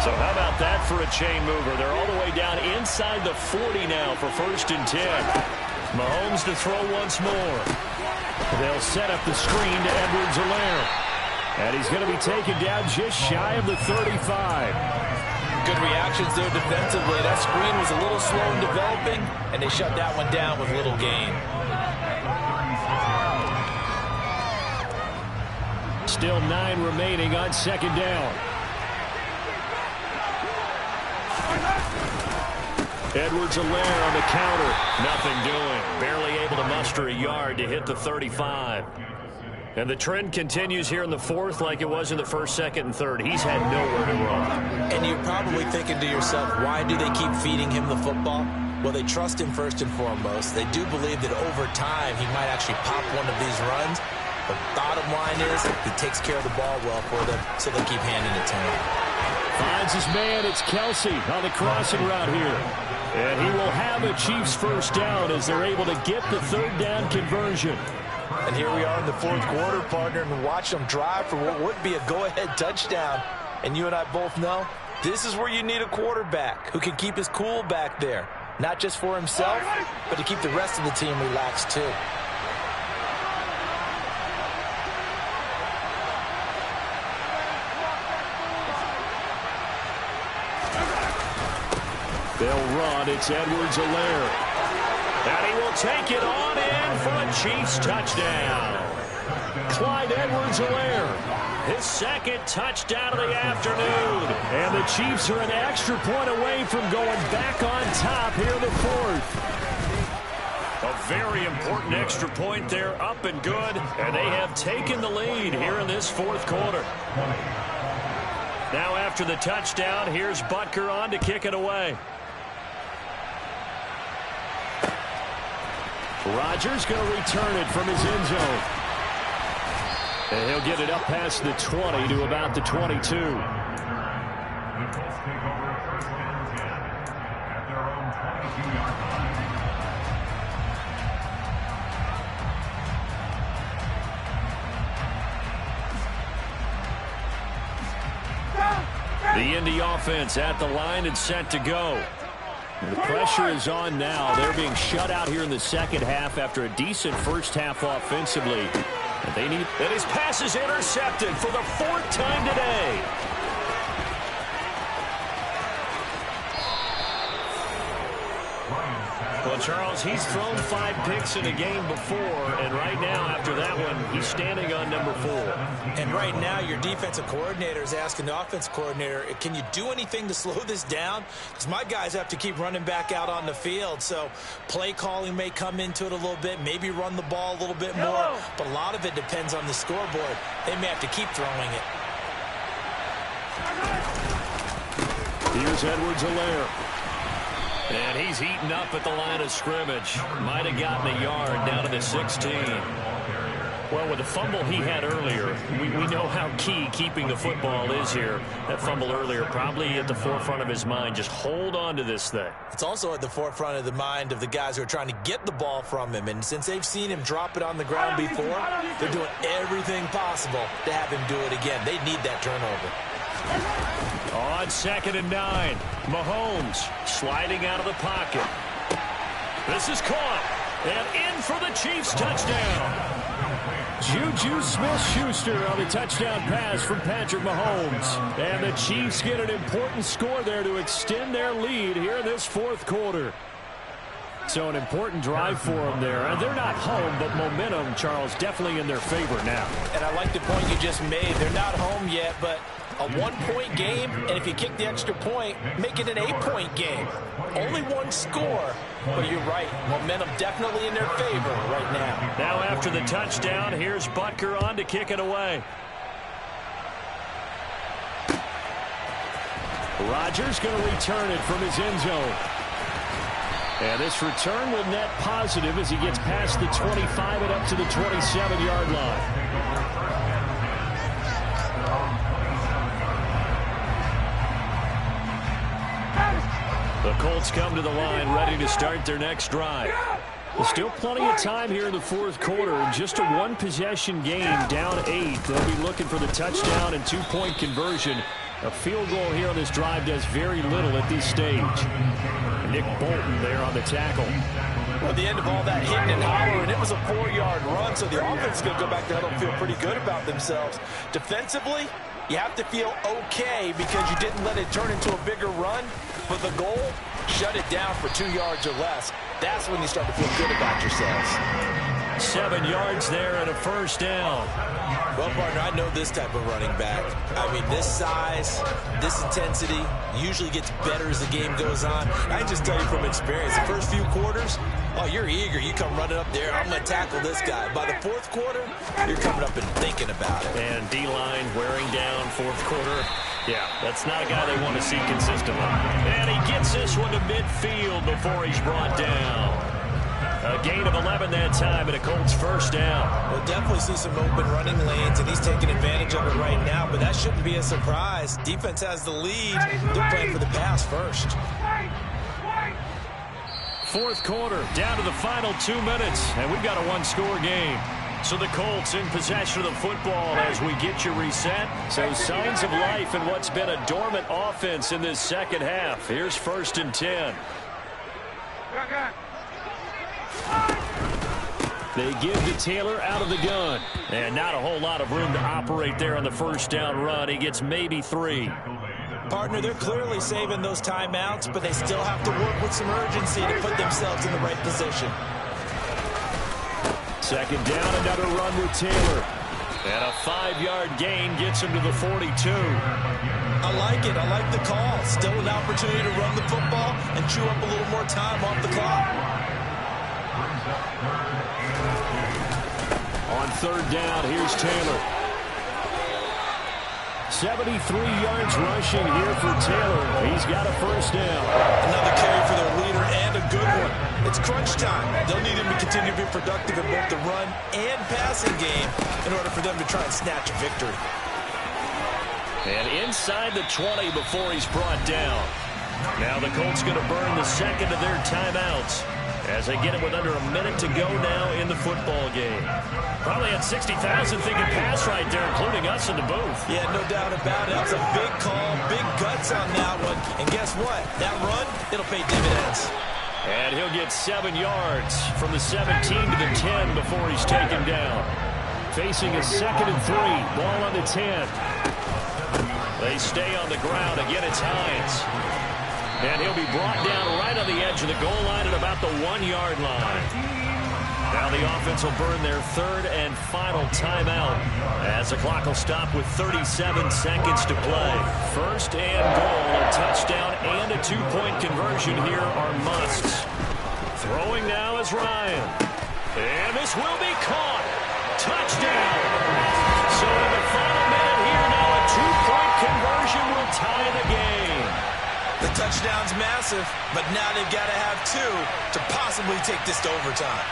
So how about that for a chain mover? They're all the way down inside the 40 now for 1st and 10. Mahomes to throw once more. They'll set up the screen to Edwards-Helaire. And he's going to be taken down just shy of the 35. Good reactions there defensively. That screen was a little slow in developing, and they shut that one down with little gain. Still 9 remaining on 2nd down. Edwards-Helaire on the counter. Nothing doing. Barely able to muster a yard to hit the 35. And the trend continues here in the 4th like it was in the 1st, 2nd, and 3rd. He's had nowhere to run. And you're probably thinking to yourself, why do they keep feeding him the football? Well, they trust him first and foremost. They do believe that over time he might actually pop one of these runs. The bottom line is he takes care of the ball well for them, so they keep handing it to him. Finds his man. It's Kelsey on the crossing route here. And he will have a Chiefs 1st down as they're able to get the 3rd down conversion. And here we are in the 4th quarter, partner, and watch them drive for what would be a go-ahead touchdown. And you and I both know this is where you need a quarterback who can keep his cool back there. Not just for himself, but to keep the rest of the team relaxed too. They'll run. It's Edwards-Helaire. And he will take it on in for a Chiefs touchdown. Clyde Edwards-Helaire, his 2nd touchdown of the afternoon. And the Chiefs are an extra point away from going back on top here in the 4th. A very important extra point there, up and good. And they have taken the lead here in this 4th quarter. Now after the touchdown, here's Butker on to kick it away. Rodgers going to return it from his end zone. And he'll get it up past the 20 to about the 22. The Indy offense at the line and set to go. The pressure is on now. They're being shut out here in the 2nd half after a decent 1st half offensively. And they need. And his pass is intercepted for the 4th time today. Well, Charles, he's thrown 5 picks in a game before, and right now, after that one, he's standing on number 4. And right now, your defensive coordinator is asking the offensive coordinator, can you do anything to slow this down? Because my guys have to keep running back out on the field, so play calling may come into it a little bit, maybe run the ball a little bit more, but a lot of it depends on the scoreboard. They may have to keep throwing it. Here's Edwards-Helaire. And he's heating up at the line of scrimmage. Might have gotten a yard down to the 16. Well, with the fumble he had earlier, we know how key keeping the football is here. That fumble earlier probably at the forefront of his mind. Just hold on to this thing. It's also at the forefront of the mind of the guys who are trying to get the ball from him. And since they've seen him drop it on the ground before, they're doing everything possible to have him do it again. They need that turnover. On 2nd and 9, Mahomes sliding out of the pocket. This is caught, and in for the Chiefs touchdown. Juju Smith-Schuster on the touchdown pass from Patrick Mahomes. And the Chiefs get an important score there to extend their lead here in this 4th quarter. So an important drive for them there. And they're not home, but momentum, Charles, definitely in their favor now. And I like the point you just made. They're not home yet, but a 1-point game, and if you kick the extra point, make it an 8-point game. Only 1 score, but you're right. Momentum definitely in their favor right now. Now after the touchdown, here's Butker on to kick it away. Rodgers going to return it from his end zone. And this return will net positive as he gets past the 25 and up to the 27-yard line. The Colts come to the line ready to start their next drive. There's still plenty of time here in the 4th quarter. Just a 1-possession game, down 8. They'll be looking for the touchdown and 2-point conversion A field goal here on this drive does very little at this stage. Nick Bolton there on the tackle. Well, at the end of all that hitting and hollering, it was a 4-yard run, so the offense is going to go back to huddle and feel pretty good about themselves. Defensively, you have to feel okay because you didn't let it turn into a bigger run. But the goal, shut it down for 2 yards or less. That's when you start to feel good about yourselves. 7 yards there and a first down. Well, partner, I know this type of running back. I mean, this size, this intensity usually gets better as the game goes on. I can just tell you from experience, the first few quarters, oh, you're eager. You come running up there, I'm going to tackle this guy. By the fourth quarter, you're coming up and thinking about it. And D-line wearing down fourth quarter. Yeah, that's not a guy they want to see consistently. And he gets this one to midfield before he's brought down. A gain of 11 that time and a Colts first down. We'll definitely see some open running lanes, and he's taking advantage of it right now, but that shouldn't be a surprise. Defense has the lead. They're playing for the pass first. Fourth quarter, down to the final 2 minutes, and we've got a one-score game. So the Colts in possession of the football as we get you reset. So signs of life in what's been a dormant offense in this second half. Here's 1st and 10. They give to Taylor out of the gun. And not a whole lot of room to operate there on the first down run. He gets maybe 3. Partner, they're clearly saving those timeouts, but they still have to work with some urgency to put themselves in the right position. Second down, another run with Taylor. And a 5-yard gain gets him to the 42. I like it. I like the call. Still an opportunity to run the football and chew up a little more time off the clock. On third down, here's Taylor. 73 yards rushing here for Taylor. He's got a first down. Another carry for their leader and a good one. It's crunch time. They'll need him to continue to be productive in both the run and passing game in order for them to try and snatch a victory. And inside the 20 before he's brought down. Now the Colts going to burn the second of their timeouts as they get it with under a minute to go now in the football game. Probably had 60,000 thinking pass right there, including us in the booth. Yeah, no doubt about it. That's a big call, big guts on that one. And guess what? That run, it'll pay dividends. And he'll get 7 yards from the 17 to the 10 before he's taken down. Facing a 2nd and 3, ball on the 10. They stay on the ground. Again, it's Hines. And he'll be brought down right on the edge of the goal line at about the 1-yard line. Now the offense will burn their third and final timeout as the clock will stop with 37 seconds to play. First and goal, a touchdown and a 2-point conversion here are musts. Throwing now is Ryan. And this will be caught. Touchdown. So in the final minute here now, a 2-point conversion will tie the game. The touchdown's massive, but now they've got to have 2 to possibly take this to overtime.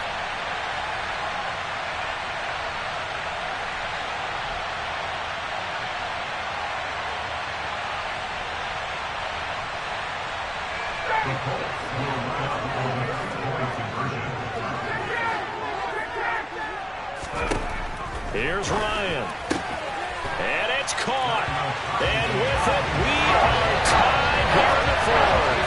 Here's Ryan. And it's caught. And with it, we are tied here in the fourth.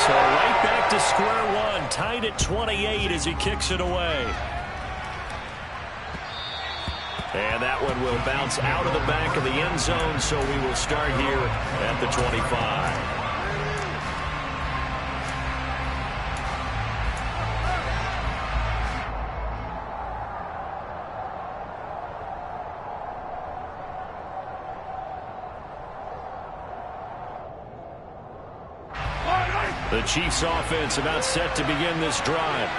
So right back to square one, tied at 28 as he kicks it away. And that one will bounce out of the back of the end zone, so we will start here at the 25. The Chiefs offense about set to begin this drive.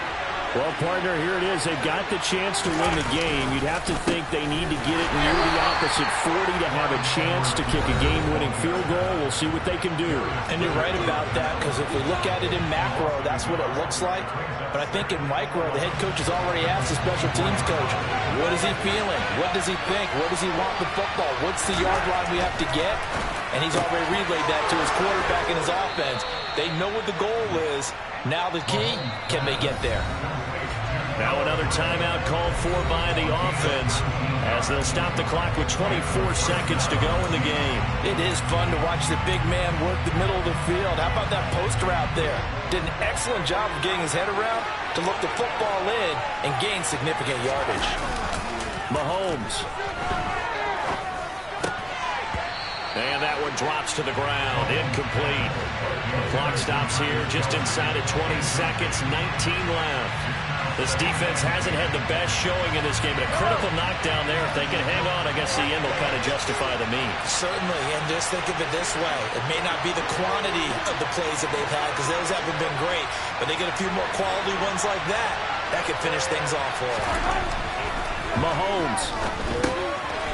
Well, partner, here it is. They've got the chance to win the game. You'd have to think they need to get it near the opposite 40 to have a chance to kick a game-winning field goal. We'll see what they can do. And you're right about that, because if we look at it in macro, that's what it looks like. But I think in micro, the head coach has already asked the special teams coach, what is he feeling? What does he think? Where does he want the football? What's the yard line we have to get? And he's already relayed that to his quarterback and his offense. They know what the goal is. Now the key, can they get there? Now another timeout called for by the offense as they'll stop the clock with 24 seconds to go in the game. It is fun to watch the big man work the middle of the field. How about that post route there? Did an excellent job of getting his head around to look the football in and gain significant yardage. Mahomes. And that one drops to the ground. Incomplete. Clock stops here just inside of 20 seconds. 19 left. This defense hasn't had the best showing in this game, but a critical knockdown there. If they can hang on, I guess the end will kind of justify the means. Certainly, and just think of it this way. It may not be the quantity of the plays that they've had because those haven't been great, but they get a few more quality ones like that. That could finish things off for them. Mahomes.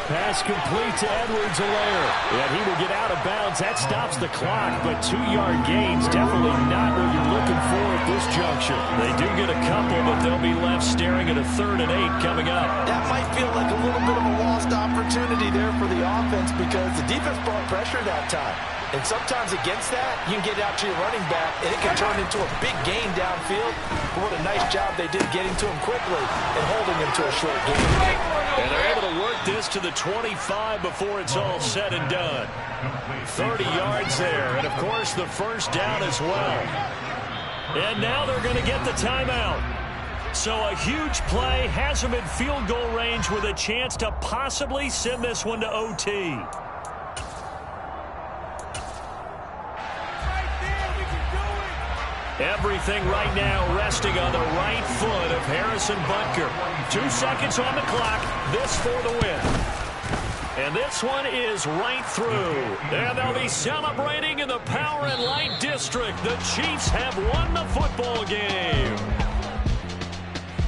Pass complete to Edwards-Helaire. And he will get out of bounds. That stops the clock, but 2-yard gains definitely not what you're looking for at this juncture. They do get a couple, but they'll be left staring at a 3rd and 8 coming up. That might feel like a little bit of a lost opportunity there for the offense because the defense brought pressure that time. And sometimes against that, you can get out to your running back, and it can turn into a big gain downfield. But what a nice job they did getting to him quickly and holding him to a short gain. And they're able to work this to the 25 before it's all said and done. 30 yards there, and, of course, the first down as well. And now they're going to get the timeout. So a huge play has them in field goal range with a chance to possibly send this one to OT. Everything right now resting on the right foot of Harrison Butker. 2 seconds on the clock. This for the win. And this one is right through. And they'll be celebrating in the Power and Light District. The Chiefs have won the football game.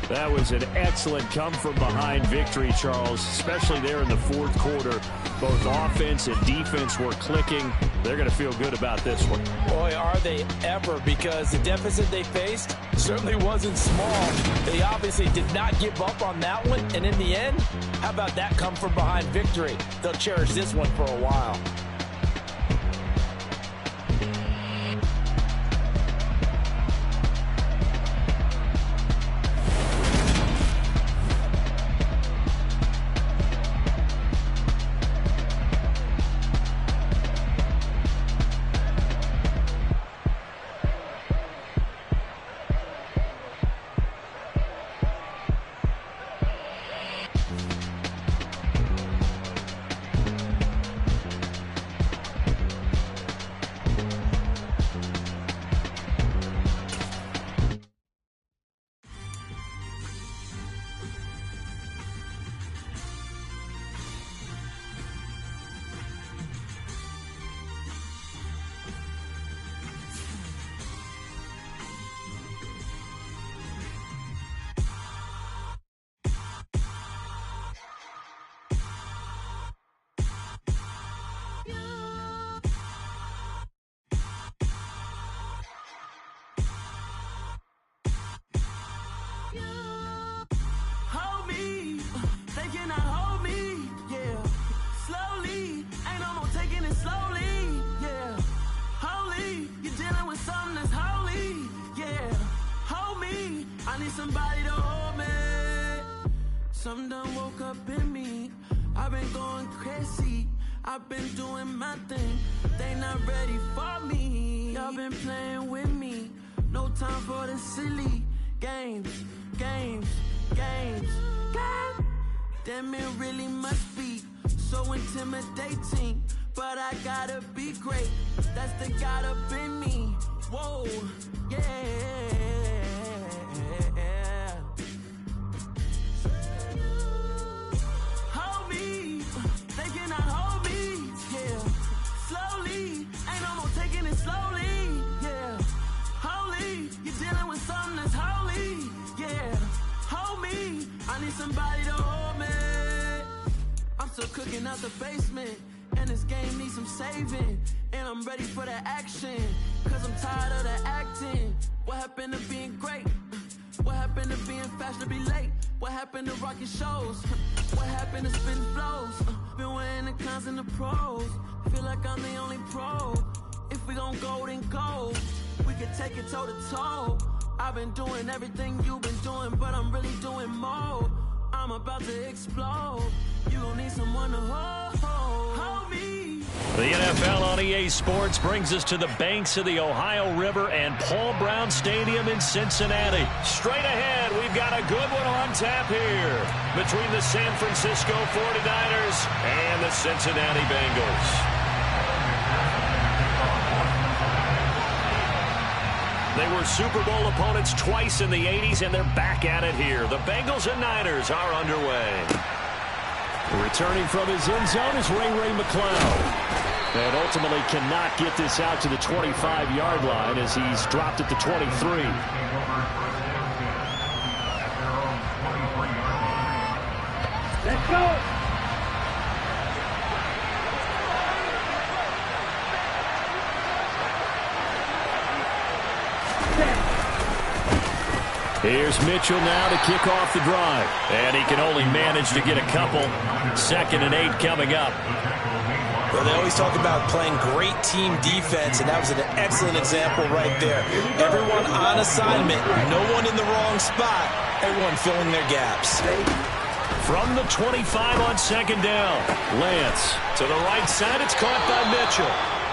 That was an excellent come-from-behind victory, Charles, especially there in the 4th quarter. Both offense and defense were clicking. They're going to feel good about this one. Boy, are they ever, because the deficit they faced certainly wasn't small. They obviously did not give up on that one, and in the end, how about that come-from-behind victory? They'll cherish this one for a while. Somebody to hold me. Something done woke up in me. I've been going crazy. I've been doing my thing. They not ready for me. Y'all been playing with me. No time for the silly games. God damn, it really must be so intimidating. But I gotta be great. That's the God up in me. Whoa, yeah. Hold me, they cannot hold me, yeah. Slowly, ain't no more taking it slowly, yeah. Holy, you're dealing with something that's holy, yeah. Hold me, I need somebody to hold me. I'm still cooking out the basement, and this game needs some saving. And I'm ready for the action, cause I'm tired of the acting. What happened to being great? What happened to being fashionably late? What happened to rocking shows? What happened to spitting flows? Been wearing the cons and the pros. Feel like I'm the only pro. If we gon' go, then go. We can take it toe to toe. I've been doing everything you've been doing, but I'm really doing more. I'm about to explode. You gon' need someone to hold me. The NFL on EA Sports brings us to the banks of the Ohio River and Paul Brown Stadium in Cincinnati. Straight ahead, we've got a good one on tap here between the San Francisco 49ers and the Cincinnati Bengals. They were Super Bowl opponents twice in the 80s, and they're back at it here. The Bengals and Niners are underway. Returning from his end zone is Ray McCloud. And ultimately cannot get this out to the 25-yard line as he's dropped at the 23. Let's go! Here's Mitchell now to kick off the drive. And he can only manage to get a couple. 2nd and 8 coming up. Well, they always talk about playing great team defense, and that was an excellent example right there. Everyone on assignment, no one in the wrong spot, everyone filling their gaps. From the 25 on 2nd down. Lance to the right side. It's caught by Mitchell.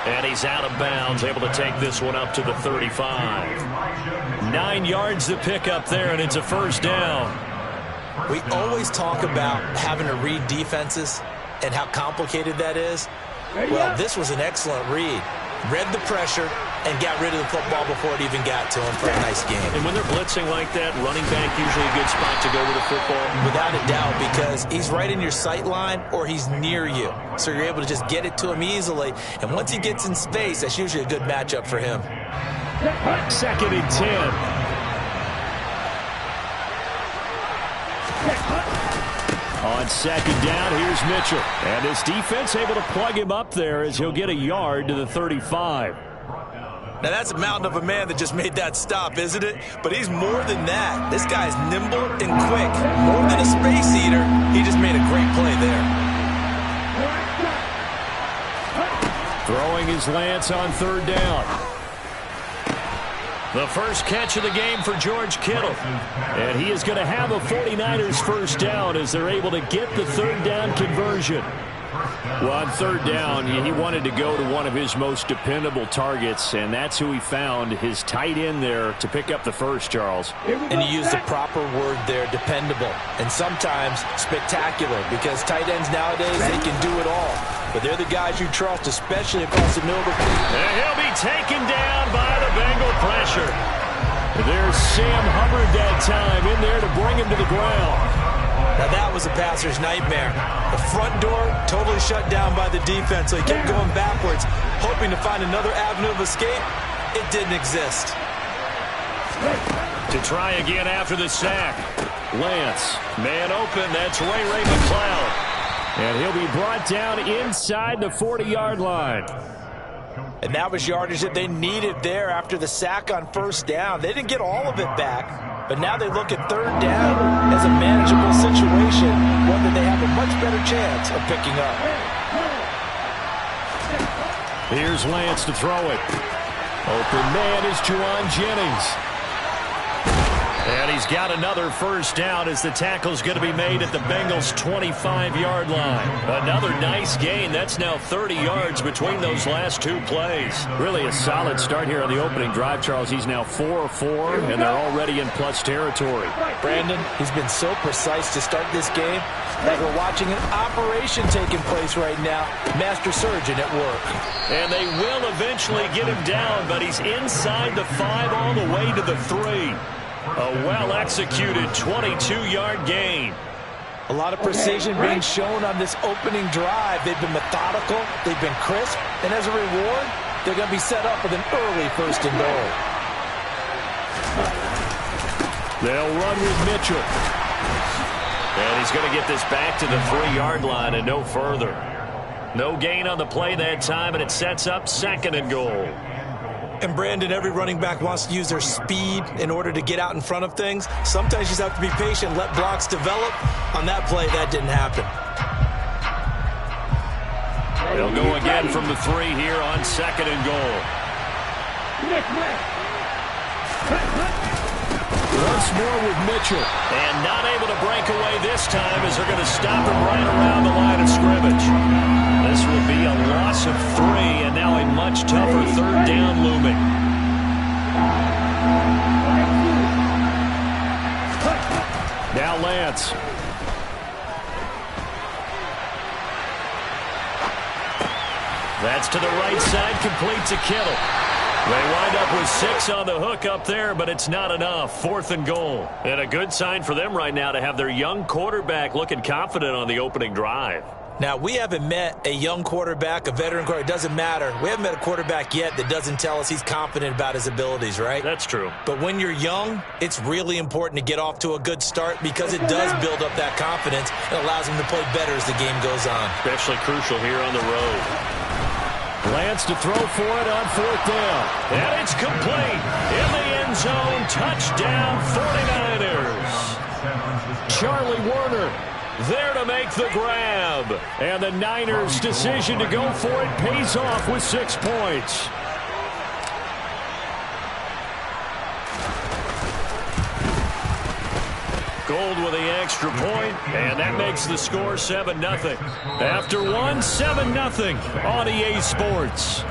And he's out of bounds, able to take this one up to the 35. 9 yards to pick up there, and it's a 1st down. We always talk about having to read defenses and how complicated that is. Well, this was an excellent read. Read the pressure and got rid of the football before it even got to him for a nice game. And when they're blitzing like that, running back usually a good spot to go with the football. Without a doubt, because he's right in your sight line or he's near you. So you're able to just get it to him easily. And once he gets in space, that's usually a good matchup for him. 2nd and 10. On 2nd down, here's Mitchell. And his defense able to plug him up there as he'll get a yard to the 35. Now, that's a mountain of a man that just made that stop, isn't it? But he's more than that. This guy's nimble and quick. More than a space eater, he just made a great play there. Throwing his Lance on 3rd down. The first catch of the game for George Kittle. And he is going to have a 49ers 1st down as they're able to get the 3rd down conversion. Well, on 3rd down, he wanted to go to one of his most dependable targets, and that's who he found, his tight end there, to pick up the first, Charles. And he used the proper word there, dependable, and sometimes spectacular, because tight ends nowadays, they can do it all. But they're the guys you trust, especially across the middle of the field. And he'll be taken down by the Bengal pressure. There's Sam Hubbard that time in there to bring him to the ground. Now that was a passer's nightmare. The front door totally shut down by the defense, so he kept going backwards, hoping to find another avenue of escape. It didn't exist. To try again after the sack. Lance, man open, that's Ray McCloud. And he'll be brought down inside the 40-yard line. And that was yardage that they needed there after the sack on 1st down. They didn't get all of it back, but now they look at 3rd down as a manageable situation, one that they have a much better chance of picking up. Here's Lance to throw it. Open man is Juwan Jennings. And he's got another 1st down as the tackle's going to be made at the Bengals' 25-yard line. Another nice gain. That's now 30 yards between those last 2 plays. Really a solid start here on the opening drive, Charles. He's now 4-4, and they're already in plus territory. Brandon, he's been so precise to start this game. Like we're watching an operation taking place right now. Master surgeon at work. And they will eventually get him down, but he's inside the 5 all the way to the 3. A well-executed 22-yard gain. A lot of precision being shown on this opening drive. They've been methodical, they've been crisp, and as a reward, they're going to be set up with an early 1st and goal. They'll run with Mitchell. And he's going to get this back to the 3-yard line and no further. No gain on the play that time, and it sets up 2nd and goal. And Brandon, every running back wants to use their speed in order to get out in front of things. Sometimes you just have to be patient, let blocks develop. On that play, that didn't happen. They'll go again from the 3 here on 2nd and goal. Once more with Mitchell. And not able to break away this time as they're going to stop him right around the line of scrimmage. This will be a loss of 3, and now a much tougher third down looming. Now Lance. That's to the right side, complete to Kittle. They wind up with 6 on the hook up there, but it's not enough. 4th and goal. And a good sign for them right now to have their young quarterback looking confident on the opening drive. Now, we haven't met a young quarterback, a veteran quarterback. It doesn't matter. We haven't met a quarterback yet that doesn't tell us he's confident about his abilities, right? That's true. But when you're young, it's really important to get off to a good start because it does build up that confidence and allows him to play better as the game goes on. Especially crucial here on the road. Lance to throw for it on 4th down. And it's complete. In the end zone, touchdown 49ers. Charlie Warner there to make the grab. And the Niners' decision to go for it pays off with 6 points. Gold with the extra point, and that makes the score 7-0. After one, 7-0 on EA Sports.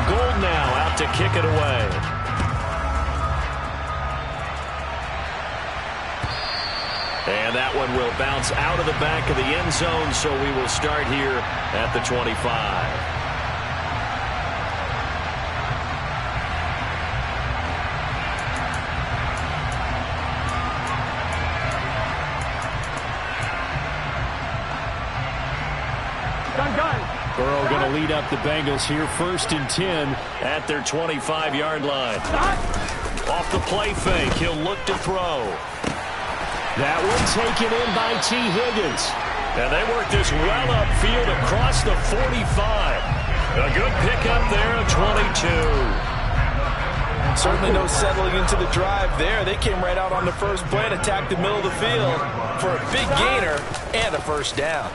Gold now out to kick it away. And that one will bounce out of the back of the end zone, so we will start here at the 25. Burrow going to lead up the Bengals here, 1st and 10 at their 25-yard line. Off the play fake, he'll look to throw. That one taken in by T. Higgins. And they work this well upfield across the 45. A good pickup there of 22. Certainly no settling into the drive there. They came right out on the first play and attacked the middle of the field for a big gainer and a 1st down.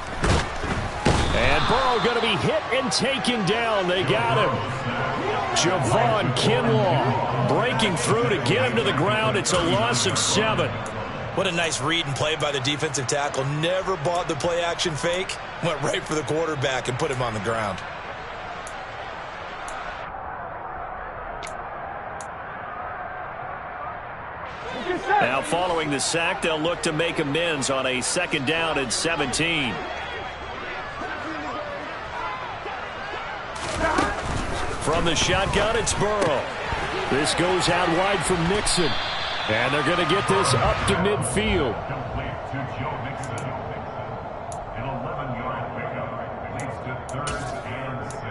And Burrow going to be hit and taken down. They got him. Javon Kinlaw breaking through to get him to the ground. It's a loss of 7. What a nice read and play by the defensive tackle. Never bought the play-action fake. Went right for the quarterback and put him on the ground. Now following the sack, they'll look to make amends on a 2nd down and 17. From the shotgun, it's Burrow. This goes out wide from Mixon. And they're going to get this up to midfield. Complete to Joe Mixon. An 11-yard pickup leads to 3rd and 6.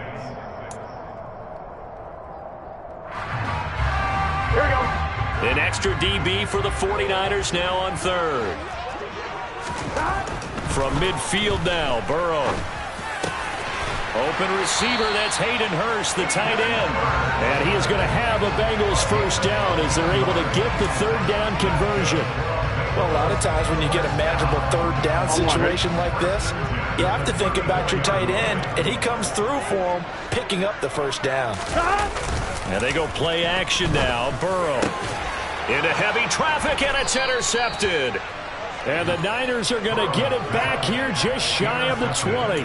Here we go. An extra DB for the 49ers now on 3rd. From midfield now, Burrow. Open receiver, that's Hayden Hurst, the tight end. And he is going to have a Bengals 1st down as they're able to get the 3rd down conversion. Well, a lot of times when you get a manageable 3rd down situation like this, you have to think about your tight end, and he comes through for him, picking up the 1st down. And they go play action now. Burrow into heavy traffic, and it's intercepted. And the Niners are going to get it back here just shy of the 20.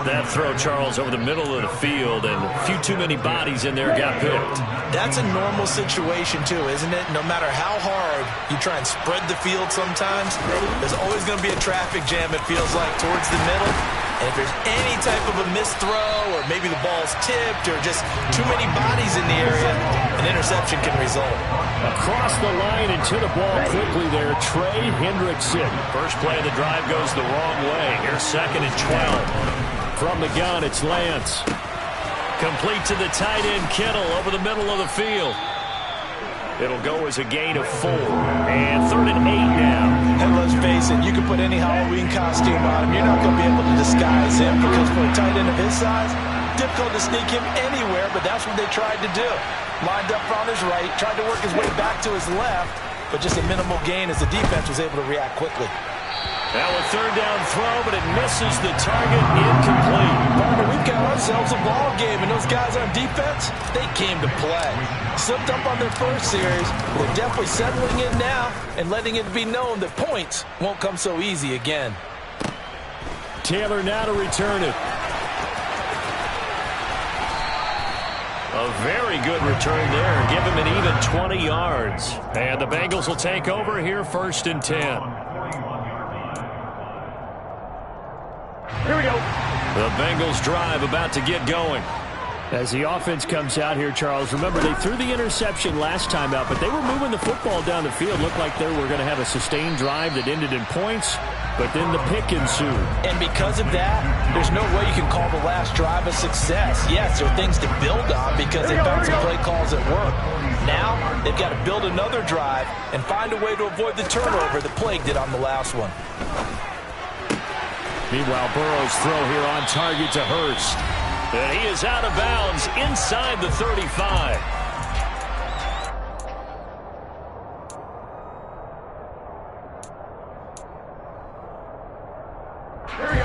That throw, Charles, over the middle of the field, and a few too many bodies in there got picked. That's a normal situation, too, isn't it? No matter how hard you try and spread the field sometimes, there's always going to be a traffic jam, it feels like, towards the middle. And if there's any type of a missed throw, or maybe the ball's tipped, or just too many bodies in the area, an interception can result. Across the line and to the ball quickly there, Trey Hendrickson. First play of the drive goes the wrong way. Here's 2nd and 12. From the gun, it's Lance. Complete to the tight end, Kittle, over the middle of the field. It'll go as a gain of 4. And 3rd and 8 now. And let's face it, you can put any Halloween costume on him. You're not going to be able to disguise him because for a tight end of his size, Difficult to sneak him anywhere, but that's what they tried to do. Lined up on his right, tried to work his way back to his left, but just a minimal gain as the defense was able to react quickly. Now a third down throw, but it misses the target, incomplete. Partner, we've got ourselves a ball game, and those guys on defense, they came to play. Slipped up on their first series, but they're definitely settling in now and letting it be known that points won't come so easy again. Taylor now to return it. A very good return there. Give him an even 20 yards. And the Bengals will take over here, 1st and 10. Here we go. The Bengals drive about to get going. As the offense comes out here, Charles, remember they threw the interception last time out, but they were moving the football down the field. Looked like they were going to have a sustained drive that ended in points, but then the pick ensued. And because of that, there's no way you can call the last drive a success. Yes, there are things to build on because they found some play calls at work. Now, they've got to build another drive and find a way to avoid the turnover that plagued it on the last one. Meanwhile, Burrow's throw here on target to Hurst. And he is out of bounds inside the 35.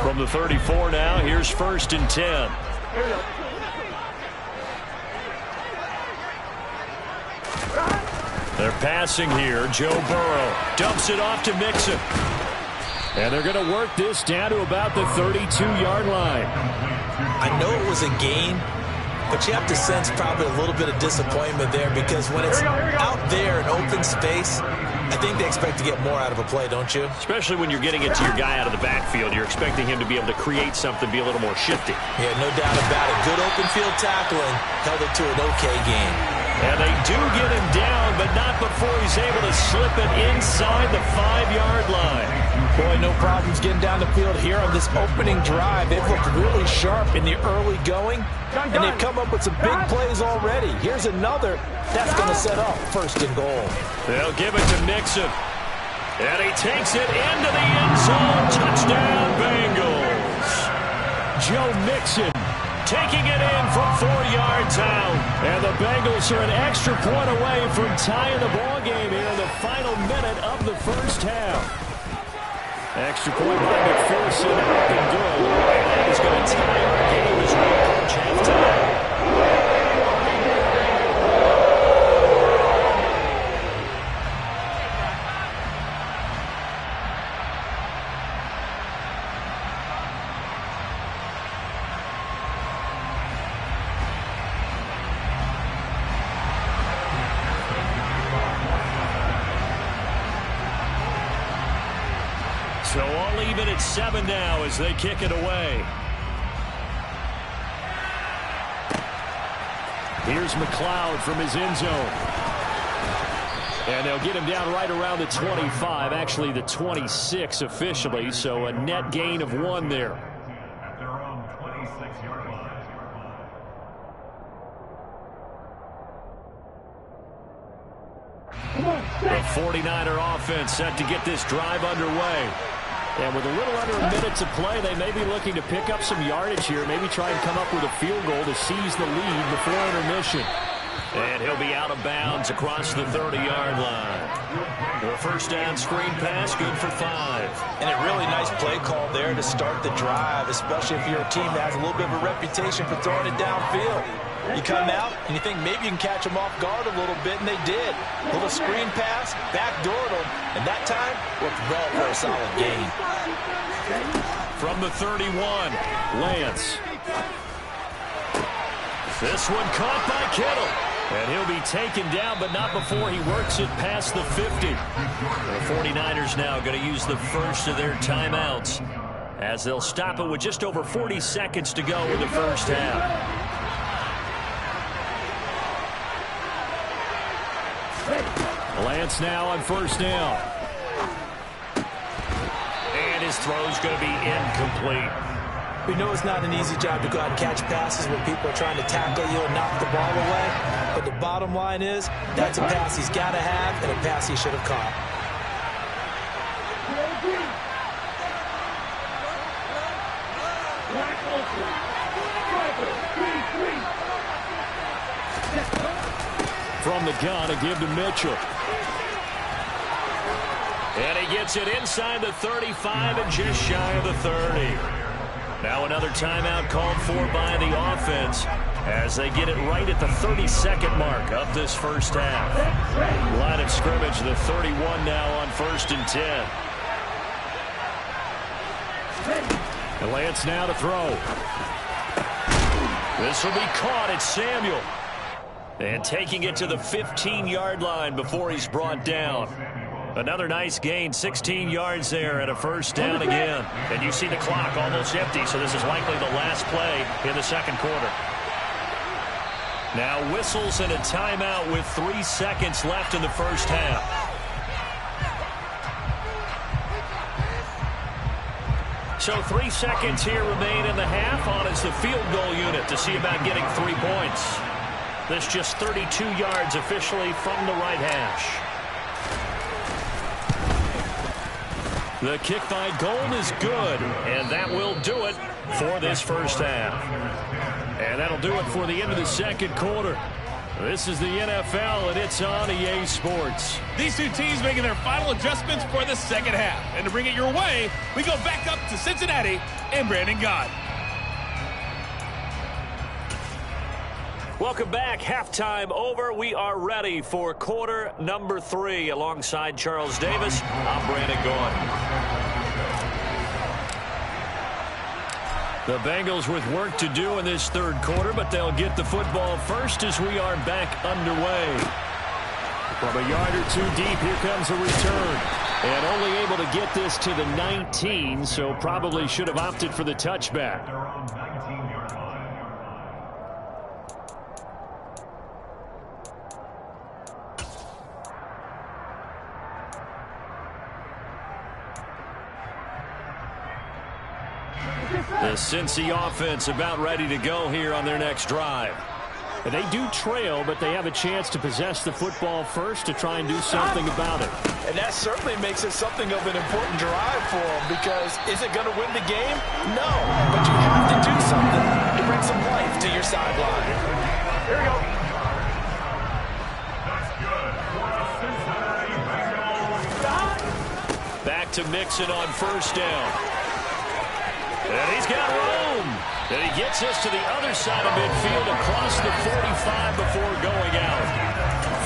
From the 34 now, here's 1st and 10. They're passing here. Joe Burrow dumps it off to Mixon. And they're going to work this down to about the 32-yard line. I know it was a gain, but you have to sense probably a little bit of disappointment there because when it's out there in open space, I think they expect to get more out of a play, don't you? Especially when you're getting it to your guy out of the backfield. You're expecting him to be able to create something, be a little more shifty. Yeah, no doubt about it. Good open field tackling held it to an okay game. And they do get him down, but not before he's able to slip it inside the 5-yard line. Boy, no problems getting down the field here on this opening drive. They've looked really sharp in the early going, and they've come up with some big plays already. Here's another that's going to set up 1st and goal. They'll give it to Mixon. And he takes it into the end zone. Touchdown, Bengals. Joe Mixon taking it in from 4 yards out. And the Bengals are an extra point away from tying the ball game here in the final minute of the first half. Extra point by McPherson, up and good. And that is going to tie our game as we approach halftime. So all even at 7 now as they kick it away. Here's McLeod from his end zone. And they'll get him down right around the 25, actually the 26 officially, so a net gain of 1 there. At their own 26-yard line. The 49er offense set to get this drive underway. And with a little under a minute to play, they may be looking to pick up some yardage here, maybe try and come up with a field goal to seize the lead before intermission. And he'll be out of bounds across the 30-yard line. The first down screen pass, good for 5. And a really nice play call there to start the drive, especially if you're a team that has a little bit of a reputation for throwing it downfield. You come out and you think maybe you can catch them off guard a little bit, and they did. A little screen pass, backdoored them, and that time worked well for a solid gain. From the 31, Lance. This one caught by Kittle. And he'll be taken down, but not before he works it past the 50. The 49ers now going to use the first of their timeouts as they'll stop it with just over 40 seconds to go in the first half. Lance now on first down. And his throw's going to be incomplete. We know it's not an easy job to go out and catch passes when people are trying to tackle you and knock the ball away. But the bottom line is, that's a pass he's got to have and a pass he should have caught. from the gun and give to Mitchell. And he gets it inside the 35 and just shy of the 30. Now another timeout called for by the offense as they get it right at the 32nd mark of this first half. Line of scrimmage, the 31 now on 1st and 10. And Lance now to throw. This will be caught. It's Samuel. And taking it to the 15-yard line before he's brought down. Another nice gain, 16 yards there and a first down again. And you see the clock almost empty, so this is likely the last play in the second quarter. Now whistles and a timeout with 3 seconds left in the first half. So 3 seconds here remain in the half on as the field goal unit to see about getting 3 points. This just 32 yards officially from the right hash. The kick by Gold is good, and that will do it for this first half. And that'll do it for the end of the second quarter. This is the NFL, and it's on EA Sports. These two teams making their final adjustments for the second half. And to bring it your way, we go back up to Cincinnati and Brandon Gaudin. Welcome back. Halftime over. We are ready for quarter number 3. Alongside Charles Davis, I'm Brandon Gaudin. The Bengals with work to do in this third quarter, but they'll get the football first as we are back underway. From a yard or two deep, here comes a return. And only able to get this to the 19, so probably should have opted for the touchback. The Cincy offense about ready to go here on their next drive. And they do trail, but they have a chance to possess the football first to try and do something about it. And that certainly makes it something of an important drive for them, because is it going to win the game? No, but you have to do something to bring some life to your sideline. Here we go. Back to Mixon on first down. And he's got room. And he gets us to the other side of midfield across the 45 before going out.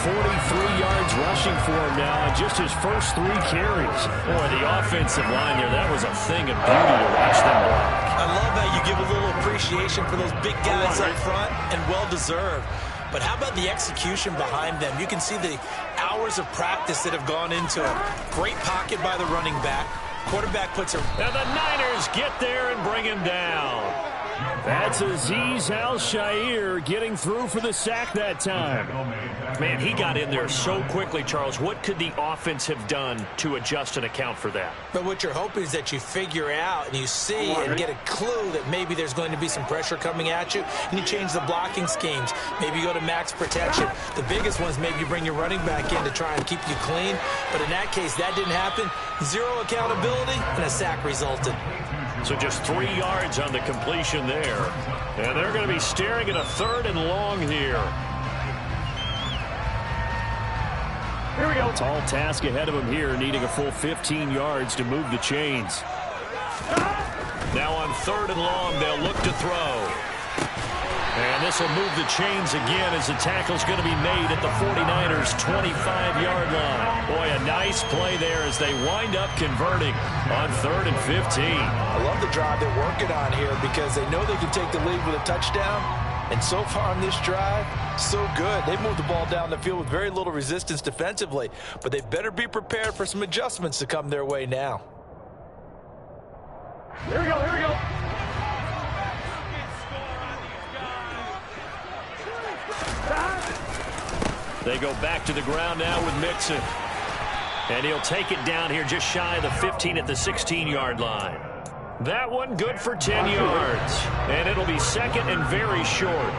43 yards rushing for him now on just his first 3 carries. Boy, the offensive line there, that was a thing of beauty to watch them block. I love how you give a little appreciation for those big guys up front, and well-deserved. But how about the execution behind them? You can see the hours of practice that have gone into it. Great pocket by the running back. Quarterback puts her. And the Niners get there and bring him down. That's Azeez Al-Shaair getting through for the sack that time. Man, he got in there so quickly, Charles. What could the offense have done to adjust and account for that? But what you're hoping is that you figure out and you see and get a clue that maybe there's going to be some pressure coming at you, and you change the blocking schemes. Maybe you go to max protection. The biggest ones, maybe you bring your running back in to try and keep you clean. But in that case, that didn't happen. 0 accountability, and a sack resulted. So just 3 yards on the completion there. And they're going to be staring at a 3rd and long here. Here we go. Tall task ahead of him here, needing a full 15 yards to move the chains. Now on 3rd and long, they'll look to throw. And this will move the chains again as the tackle's going to be made at the 49ers' 25-yard line. Boy, a nice play there as they wind up converting on 3rd and 15. I love the drive they're working on here because they know they can take the lead with a touchdown. And so far on this drive, so good. They've moved the ball down the field with very little resistance defensively. But they better be prepared for some adjustments to come their way now. Here we go, here we go. They go back to the ground now with Mixon. And he'll take it down here just shy of the 15 at the 16-yard line. That one good for 10 yards. And it'll be 2nd and very short.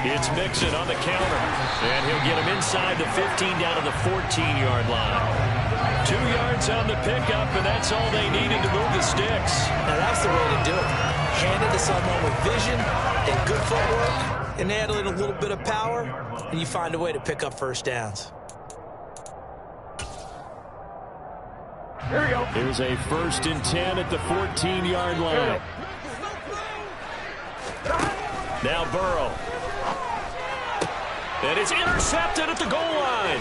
It's Mixon on the counter. And he'll get him inside the 15 down to the 14-yard line. 2 yards on the pickup, and that's all they needed to move the sticks. Now that's the way to do it. Hand it to someone with vision and good footwork, and add in a little bit of power, and you find a way to pick up first downs. Here we go. Here's a 1st and 10 at the 14-yard line. Now Burrow. And it's intercepted at the goal line.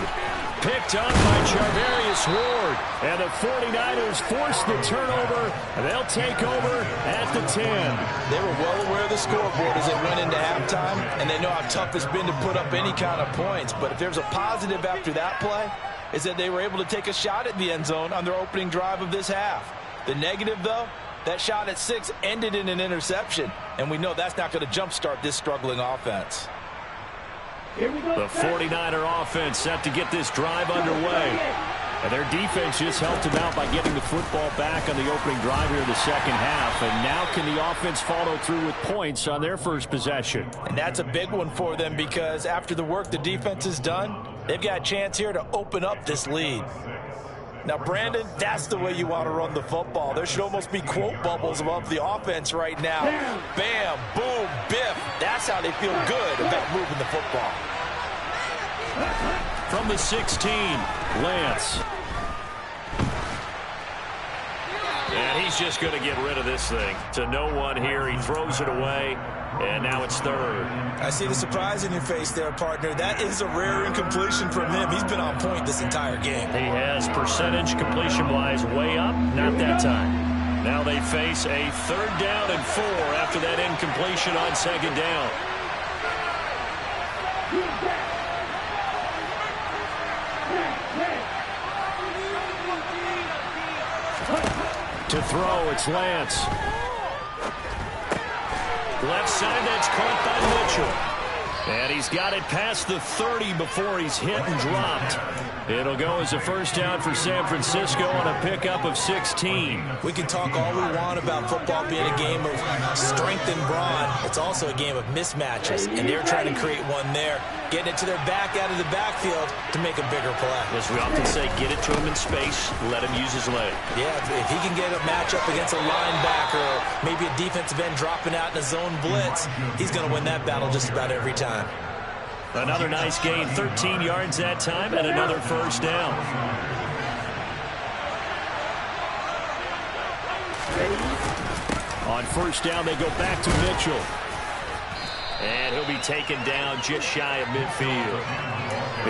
Picked up by Charvarius Ward. And the 49ers force the turnover. And they'll take over at the 10. They were well aware of the scoreboard as they went into halftime, and they know how tough it's been to put up any kind of points. But if there's a positive after that play, is that they were able to take a shot at the end zone on their opening drive of this half. The negative, though, that shot at 6 ended in an interception, and we know that's not going to jumpstart this struggling offense. Here we go. The 49er offense set to get this drive underway. And their defense just helped them out by getting the football back on the opening drive here in the second half. And now can the offense follow through with points on their first possession? And that's a big one for them because after the work the defense has done, they've got a chance here to open up this lead. Now, Brandon, that's the way you want to run the football. There should almost be quote bubbles above the offense right now. Bam, boom, biff. That's how they feel good about moving the football. From the 16, Lance. And he's just going to get rid of this thing. To no one here. He throws it away. And now it's 3rd. I see the surprise in your face there, partner. That is a rare incompletion from him. He's been on point this entire game. He has percentage completion-wise way up. Not that time. Now they face a 3rd down and 4 after that incompletion on 2nd down. To throw, it's Lance. Left side, that's caught by Mitchell. And he's got it past the 30 before he's hit and dropped. It'll go as a 1st down for San Francisco on a pickup of 16. We can talk all we want about football being a game of strength and brawn. It's also a game of mismatches, and they're trying to create one there, getting it to their back out of the backfield to make a bigger play. As we often say, get it to him in space, let him use his leg. Yeah, if he can get a matchup against a linebacker or maybe a defensive end dropping out in a zone blitz, he's going to win that battle just about every time. Another nice gain, 13 yards that time, and another 1st down. On 1st down, they go back to Mitchell. And he'll be taken down just shy of midfield.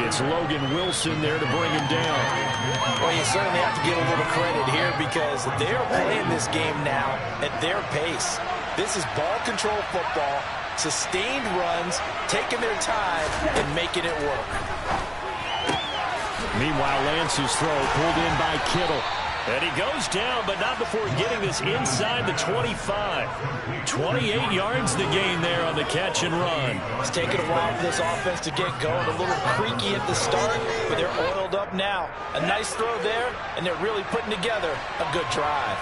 It's Logan Wilson there to bring him down. Well, you certainly have to give a little credit here because they're playing this game now at their pace. This is ball control football. Sustained runs, taking their time, and making it work. Meanwhile, Lance's throw pulled in by Kittle. And he goes down, but not before getting this inside the 25. 28 yards the gain there on the catch and run. It's taken a while for this offense to get going. A little creaky at the start, but they're oiled up now. A nice throw there, and they're really putting together a good drive.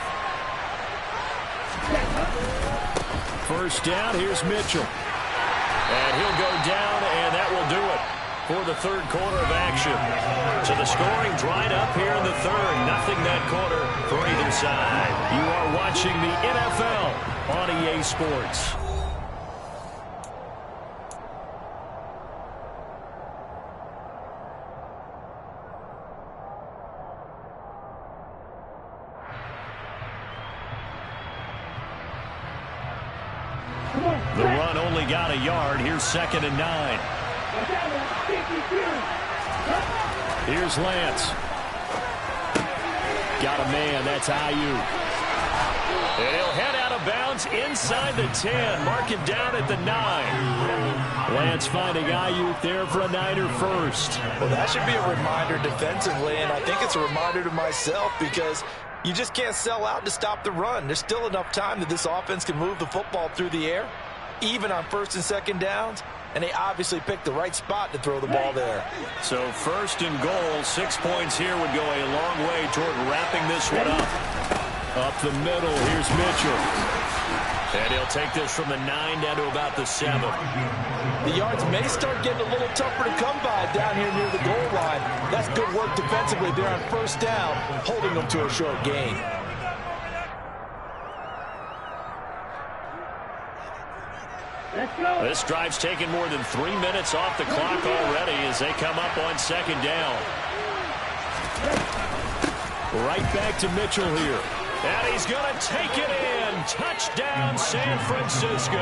1st down, here's Mitchell. And he'll go down, and that will do it for the 3rd quarter of action. So the scoring dried up here in the 3rd. Nothing that quarter for either side. You are watching the NFL on EA Sports. The run only got a yard. Here's 2nd and 9. Here's Lance. Got a man. That's Ayuk. And he'll head out of bounds inside the 10. Mark him down at the 9. Lance finding Ayuk there for a Niner first. Well, that should be a reminder defensively, and I think it's a reminder to myself because you just can't sell out to stop the run. There's still enough time that this offense can move the football through the air, even on 1st and 2nd downs, and they obviously picked the right spot to throw the ball there. So 1st and goal, 6 points here would go a long way toward wrapping this one up. Up the middle, here's Mitchell. And he'll take this from the 9 down to about the 7. The yards may start getting a little tougher to come by down here near the goal line. That's good work defensively there on 1st down, holding them to a short gain. Let's go. This drive's taken more than 3 minutes off the clock already as they come up on second down. Right back to Mitchell here. And he's going to take it in. Touchdown, San Francisco.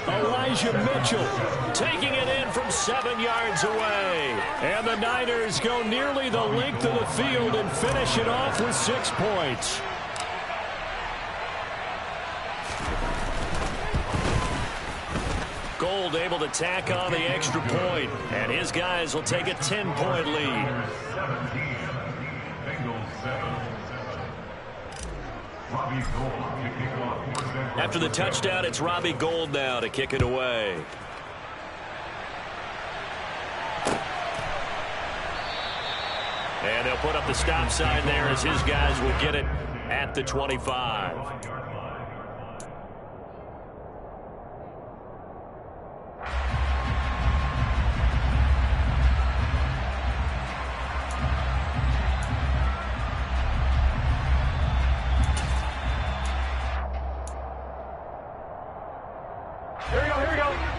Elijah Mitchell taking it in from 7 yards away. And the Niners go nearly the length of the field and finish it off with 6 points. Gold able to tack on the extra point, and his guys will take a 10-point lead. After the touchdown, it's Robbie Gould now to kick it away. And they'll put up the stop sign there as his guys will get it at the 25.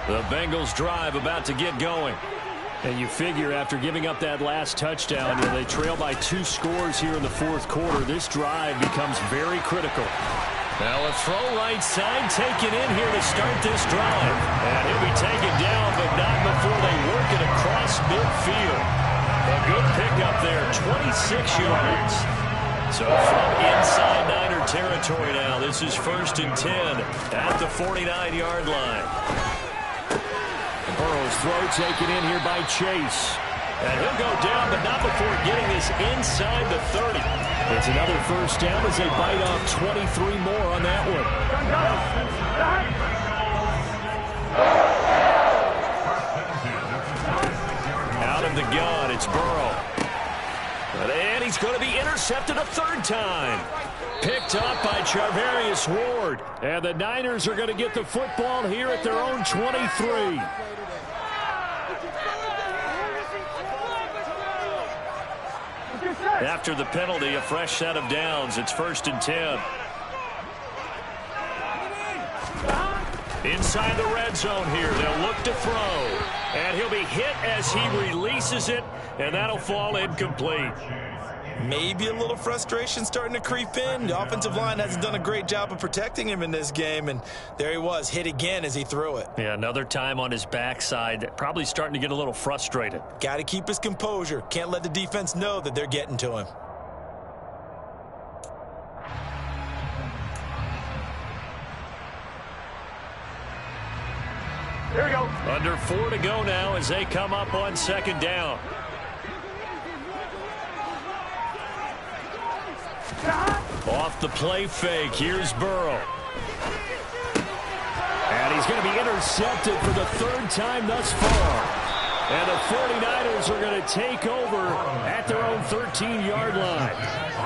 The Bengals drive about to get going. And you figure after giving up that last touchdown, they trail by 2 scores here in the fourth quarter. This drive becomes very critical. Now a throw right side taken in here to start this drive. And he'll be taken down, but not before they work it across midfield. A good pickup there, 26 yards. So from inside Niner territory now, this is 1st and 10 at the 49-yard line. Burrow's throw taken in here by Chase. And he'll go down, but not before getting this inside the 30. It's another first down as they bite off 23 more on that one. Out of the gun, it's Burrow. And he's going to be intercepted a 3rd time. Picked up by Charvarius Ward. And the Niners are going to get the football here at their own 23. After the penalty, a fresh set of downs. It's 1st and 10. Inside the red zone here. They'll look to throw. And he'll be hit as he releases it. And that'll fall incomplete. Maybe a little frustration starting to creep in. The offensive line hasn't done a great job of protecting him in this game, and there he was, hit again as he threw it. Yeah, another time on his backside, probably starting to get a little frustrated. Got to keep his composure. Can't let the defense know that they're getting to him. Here we go. Under 4 to go now as they come up on second down. Off the play fake, here's Burrow. And he's going to be intercepted for the 3rd time thus far. And the 49ers are going to take over at their own 13-yard line.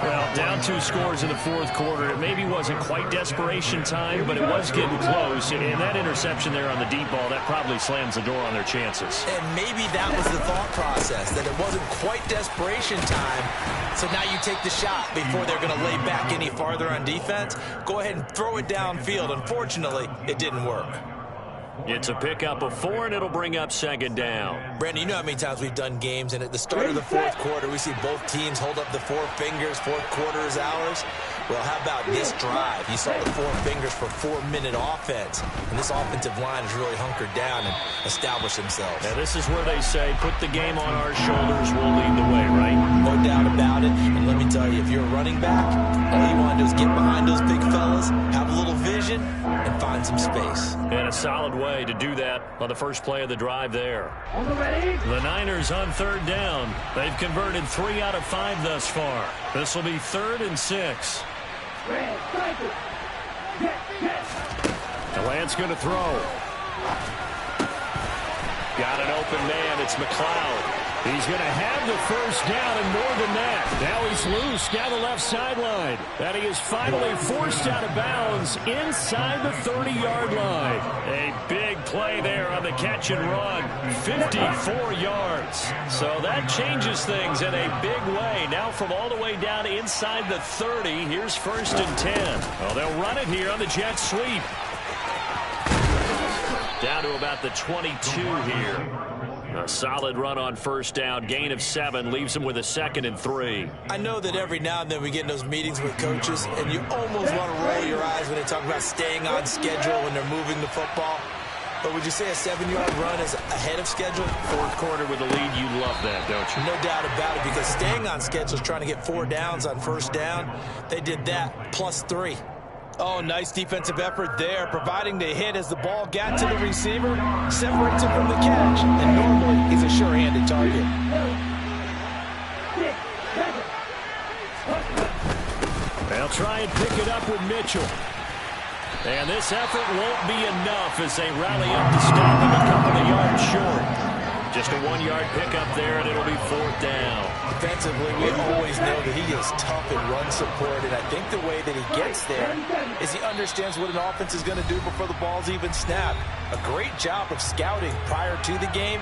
Well, down 2 scores in the fourth quarter. It maybe wasn't quite desperation time, but it was getting close. And that interception there on the deep ball, that probably slams the door on their chances. And maybe that was the thought process, that it wasn't quite desperation time. So now you take the shot before they're going to lay back any farther on defense. Go ahead and throw it downfield. Unfortunately, it didn't work. It's a pickup of 4, and it'll bring up second down. Brandon, you know how many times we've done games, and at the start of the fourth quarter, we see both teams hold up the 4 fingers, fourth quarter is ours. Well, how about this drive? You saw the 4 fingers for 4-minute offense, and this offensive line has really hunkered down and established themselves. Now, this is where they say, put the game on our shoulders, we'll lead the way, right? No doubt about it, and let me tell you, if you're a running back, all you want to do is get behind those big fellas, have a little vision, and find some space. And a solid way to do that on the first play of the drive there. The Niners on 3rd down. They've converted 3 out of 5 thus far. This will be 3rd and 6. Lance going to throw. Got an open man. It's McLeod. He's going to have the first down and more than that. Now he's loose down the left sideline. And he is finally forced out of bounds inside the 30-yard line. A big play there on the catch and run. 54 yards. So that changes things in a big way. Now from all the way down inside the 30, here's 1st and 10. Well, they'll run it here on the jet sweep. Down to about the 22 here. A solid run on first down. Gain of 7 leaves them with a 2nd and 3. I know that every now and then we get in those meetings with coaches, and you almost want to roll your eyes when they talk about staying on schedule when they're moving the football. But would you say a 7-yard run is ahead of schedule? Fourth quarter with a lead, you love that, don't you? No doubt about it, because staying on schedule is trying to get 4 downs on first down. They did that, plus 3. Oh, nice defensive effort there, providing the hit as the ball got to the receiver, separates him from the catch, and normally he's a sure-handed target. They'll try and pick it up with Mitchell. And this effort won't be enough as they rally up to stop him a couple of yards short. Just a 1-yard pickup there, and it'll be 4th down. Defensively, we always know that he is tough in run support, and I think the way that he gets there is he understands what an offense is going to do before the ball's even snapped. A great job of scouting prior to the game,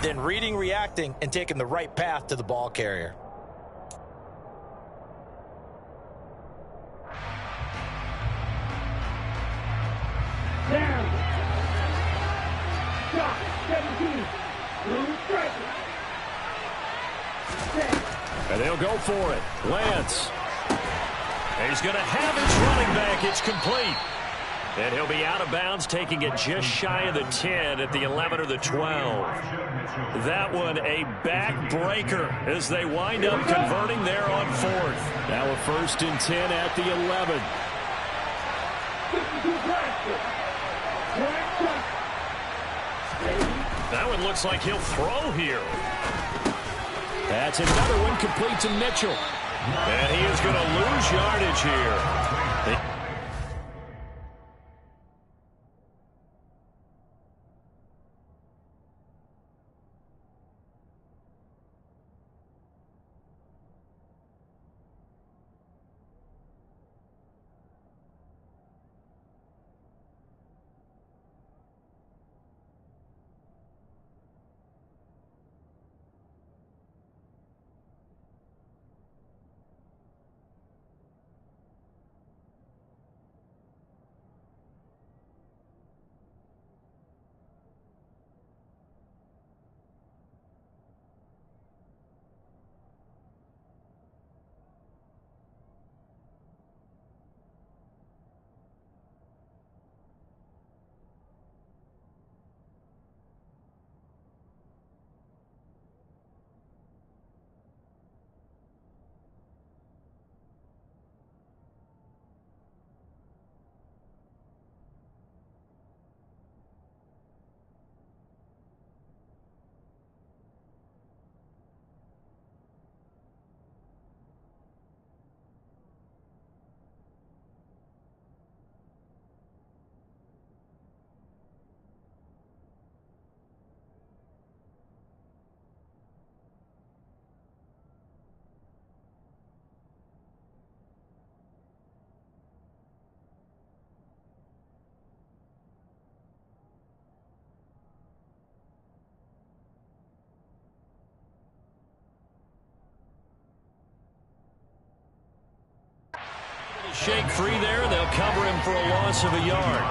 then reading, reacting, and taking the right path to the ball carrier. Down. Shot. 17. And they'll go for it. Lance. He's going to have his running back. It's complete. And he'll be out of bounds, taking it just shy of the 10 at the 11 or the 12. That one a backbreaker as they wind up converting there on 4th. Now a 1st and 10 at the 11. That one looks like he'll throw here. That's another one complete to Mitchell. And he is going to lose yardage here. Shake free there. They'll cover him for a loss of a yard.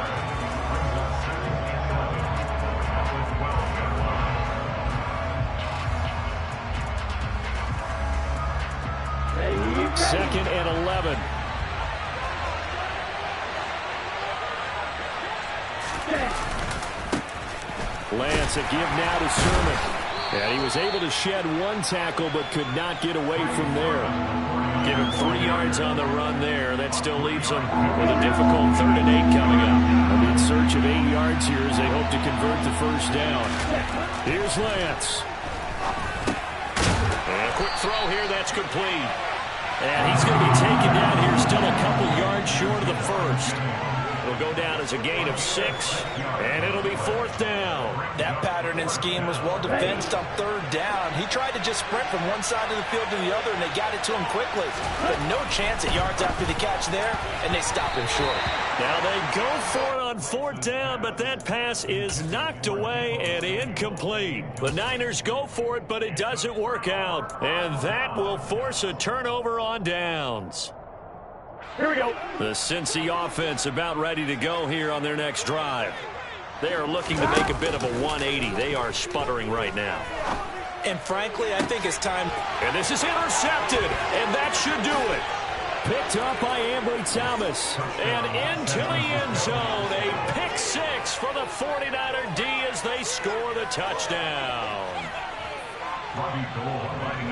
Second and 11. Lance, a give now to Sermon. And he was able to shed one tackle but could not get away from there. Give him 3 yards on the run there. That still leaves him with a difficult 3rd and 8 coming up. They'll be in search of 8 yards here as they hope to convert the first down. Here's Lance. And a quick throw here. That's complete. And he's going to be taken down here still a couple yards short of the first. It'll go down as a gain of 6, and it'll be 4th down. That pattern and scheme was well defensed on 3rd down. He tried to just sprint from one side of the field to the other, and they got it to him quickly. But no chance at yards after the catch there, and they stopped him short. Now they go for it on 4th down, but that pass is knocked away and incomplete. The Niners go for it, but it doesn't work out. And that will force a turnover on downs. Here we go. The Cincy offense about ready to go here on their next drive. They are looking to make a bit of a 180. They are sputtering right now. And frankly, I think it's time. And this is intercepted, and that should do it. Picked up by Ambry Thomas. And into the end zone. A pick six for the 49er D as they score the touchdown.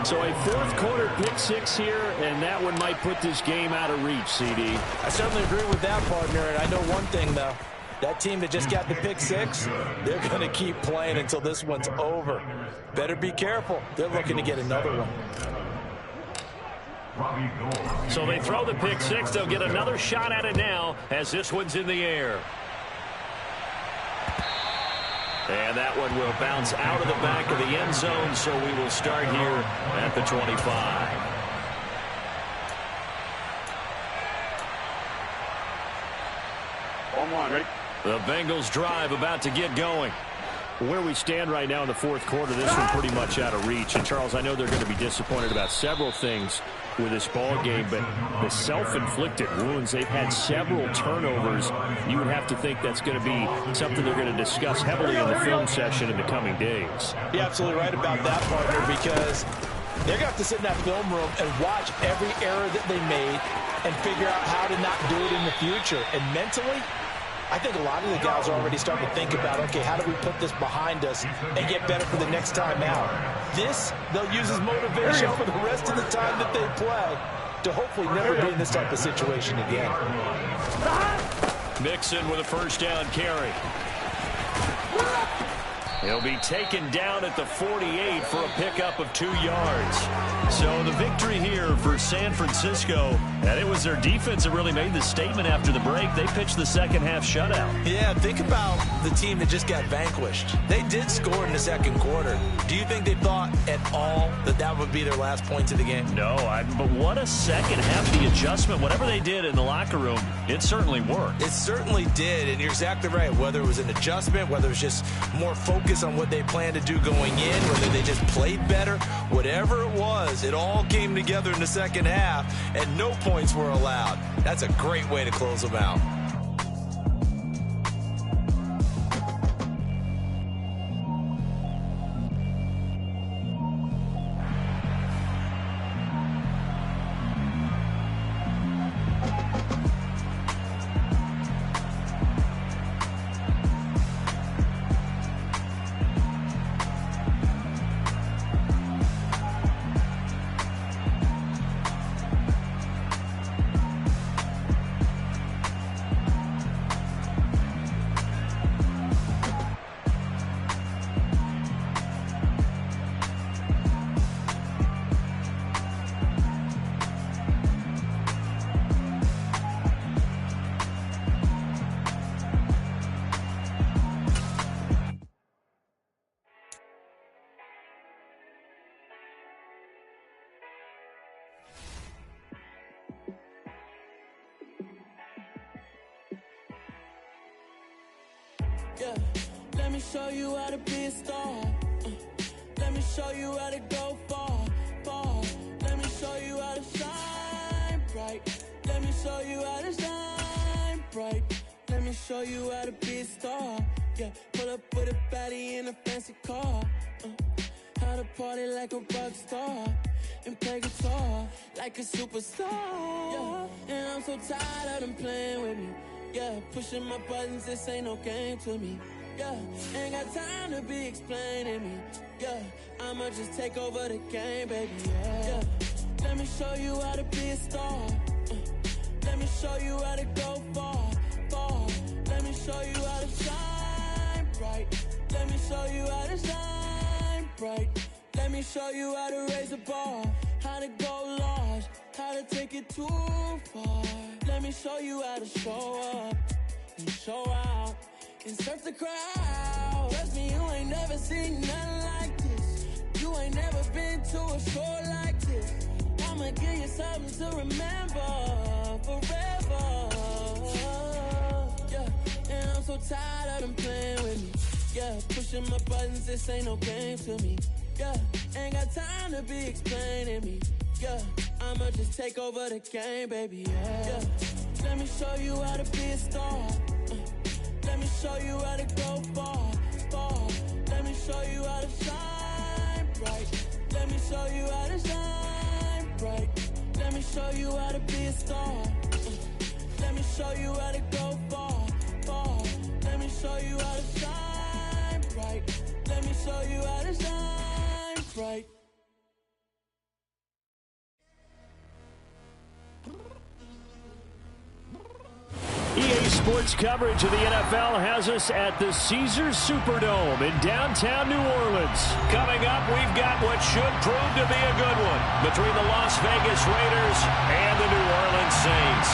So a fourth quarter pick six here, and that one might put this game out of reach, CD. I certainly agree with that, partner. And I know one thing, though. That team that just got the pick six, they're going to keep playing until this one's over. Better be careful. They're looking to get another one. So they throw the pick six. They'll get another shot at it now as this one's in the air. And that one will bounce out of the back of the end zone, so we will start here at the 25. Ready? The Bengals drive about to get going. Where we stand right now in the fourth quarter, this one pretty much out of reach. And, Charles, I know they're going to be disappointed about several things with this ball game, but the self-inflicted wounds, they've had several turnovers. You would have to think that's going to be something they're going to discuss heavily in the film session in the coming days. You're absolutely right about that, partner, because they're going to have to sit in that film room and watch every error that they made and figure out how to not do it in the future. And mentally, I think a lot of the guys are already starting to think about, okay, how do we put this behind us and get better for the next time out? This, they'll use as motivation for the rest of the time that they play to hopefully never be in this type of situation again. Mixon with a first down carry. He'll be taken down at the 48 for a pickup of 2 yards. So the victory here for San Francisco, and it was their defense that really made the statement after the break. They pitched the second half shutout. Yeah, think about the team that just got vanquished. They did score in the second quarter. Do you think they thought at all that that would be their last point of the game? No, but what a second half. The adjustment, whatever they did in the locker room, it certainly worked. It certainly did, and you're exactly right. Whether it was an adjustment, whether it was just more focus on what they planned to do going in, whether they just played better, whatever it was, it all came together in the second half, and no points were allowed. That's a great way to close them out. Yeah, let me show you how to be a star. Let me show you how to go far, far. Let me show you how to shine bright. Let me show you how to shine bright. Let me show you how to be a star. Yeah, pull up with a baddie in a fancy car. How to party like a rock star and play guitar like a superstar. Yeah, and I'm so tired of them playing with me. Yeah, pushing my buttons, this ain't no game to me. Yeah, ain't got time to be explaining me. Yeah, I'ma just take over the game, baby. Yeah, let me show you how to be a star. Let me show you how to go far, far. Let me show you how to shine bright. Let me show you how to shine bright. Let me show you how to raise the bar, how to go large, how to take it too far. Let me show you how to show up and show out and surf the crowd. Trust me, you ain't never seen nothing like this. You ain't never been to a show like this. I'ma give you something to remember forever. Yeah, and I'm so tired of them playing with me. Yeah, pushing my buttons, this ain't no game to me. Yeah, ain't got time to be explaining me. Yeah, I'ma just take over the game, baby. Yeah, let me show you how to be a star. Let Let me show you how to go far, far. Let me show you how to shine bright. Let me show you how to shine bright. Let me show you how to be a star. Let me show you how to go far, far. Let me show you how to shine bright. Let me show you how to shine bright. EA Sports coverage of the NFL has us at the Caesars Superdome in downtown New Orleans. Coming up, we've got what should prove to be a good one between the Las Vegas Raiders and the New Orleans Saints.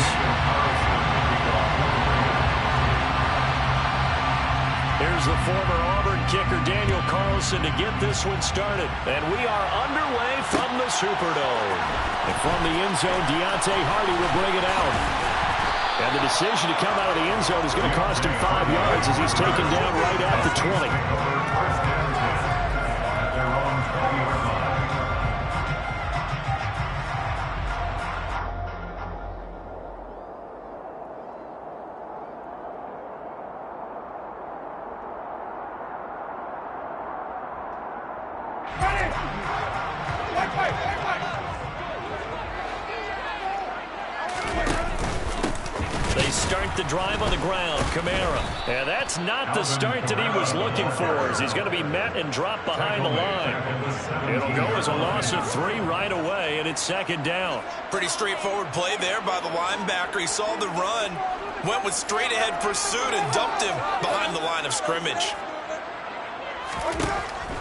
Here's the former Auburn kicker Daniel Carlson to get this one started. And we are underway from the Superdome. And from the end zone, Deontay Hardy will bring it out. And the decision to come out of the end zone is going to cost him 5 yards as he's taken down right at the 20. The drive on the ground, Kamara. And that's not the start that he was looking for, as he's going to be met and dropped behind the line. It'll go as a loss of 3 right away, and it's second down. Pretty straightforward play there by the linebacker. He saw the run, went with straight-ahead pursuit, and dumped him behind the line of scrimmage.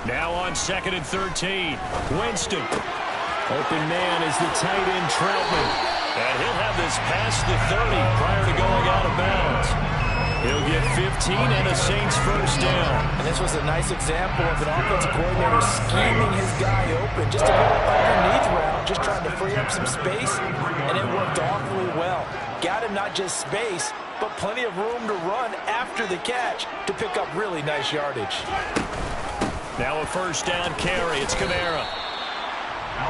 Now on 2nd and 13. Winston. Open man is the tight end, Troutman. And he'll have this past the 30 prior to going out of bounds. He'll get 15 and a Saints first down. And this was a nice example of an offensive coordinator scheming his guy open. Just a little underneath route, just trying to free up some space, and it worked awfully well. Got him not just space, but plenty of room to run after the catch to pick up really nice yardage. Now a first down carry. It's Kamara.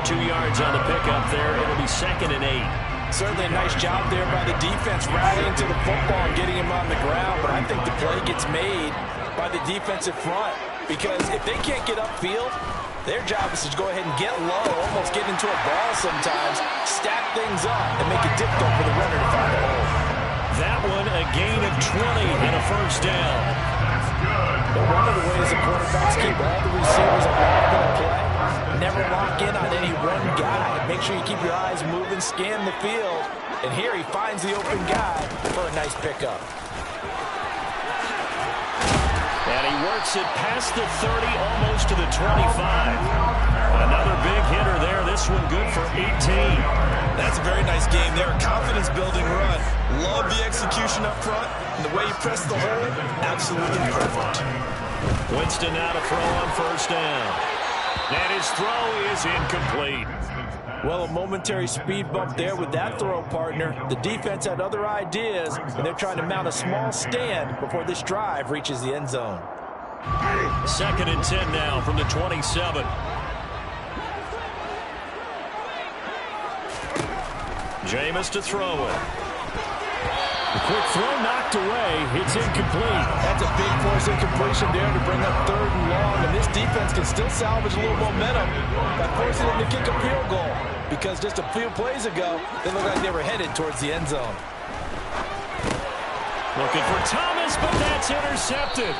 2 yards on the pickup there. It'll be 2nd and 8. Certainly a nice job there by the defense rallying to the football and getting him on the ground, but I think the play gets made by the defensive front, because if they can't get upfield, their job is to go ahead and get low, almost get into a ball sometimes, stack things up, and make it difficult for the runner to find a hole. That one a gain of 20 and a first down. But one of the ways the quarterbacks keep all the receivers alive in a play, never lock in on any one guy. Make sure you keep your eyes moving, scan the field. And here he finds the open guy for a nice pickup. And he works it past the 30, almost to the 25. Another big hitter there. This one good for 18. That's a very nice game there. Confidence-building run. Love the execution up front. And the way you press the hole, absolutely perfect. Winston now to throw on first down. And his throw is incomplete. Well, a momentary speed bump there with that throw, partner. The defense had other ideas, and they're trying to mount a small stand before this drive reaches the end zone. 2nd and 10 now from the 27. Jameis to throw it. The quick throw knocked away. It's incomplete. That's a big force incompletion there to bring up 3rd and long. And this defense can still salvage a little momentum by forcing them to kick a field goal. Because just a few plays ago, they looked like they were headed towards the end zone. Looking for Thomas, but that's intercepted.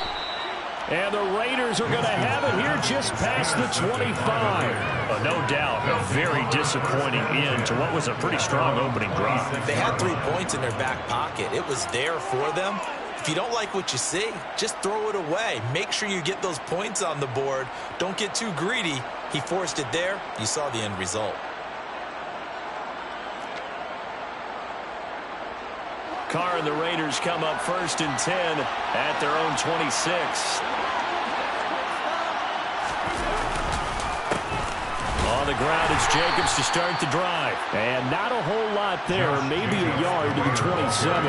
And the Raiders are going to have it here just past the 25. No doubt, a very disappointing end to what was a pretty strong opening drive. They had 3 points in their back pocket. It was there for them. If you don't like what you see, just throw it away. Make sure you get those points on the board. Don't get too greedy. He forced it there. You saw the end result. Carr and the Raiders come up 1st and 10 at their own 26. On the ground, it's Jacobs to start the drive. And not a whole lot there, maybe a yard to the 27.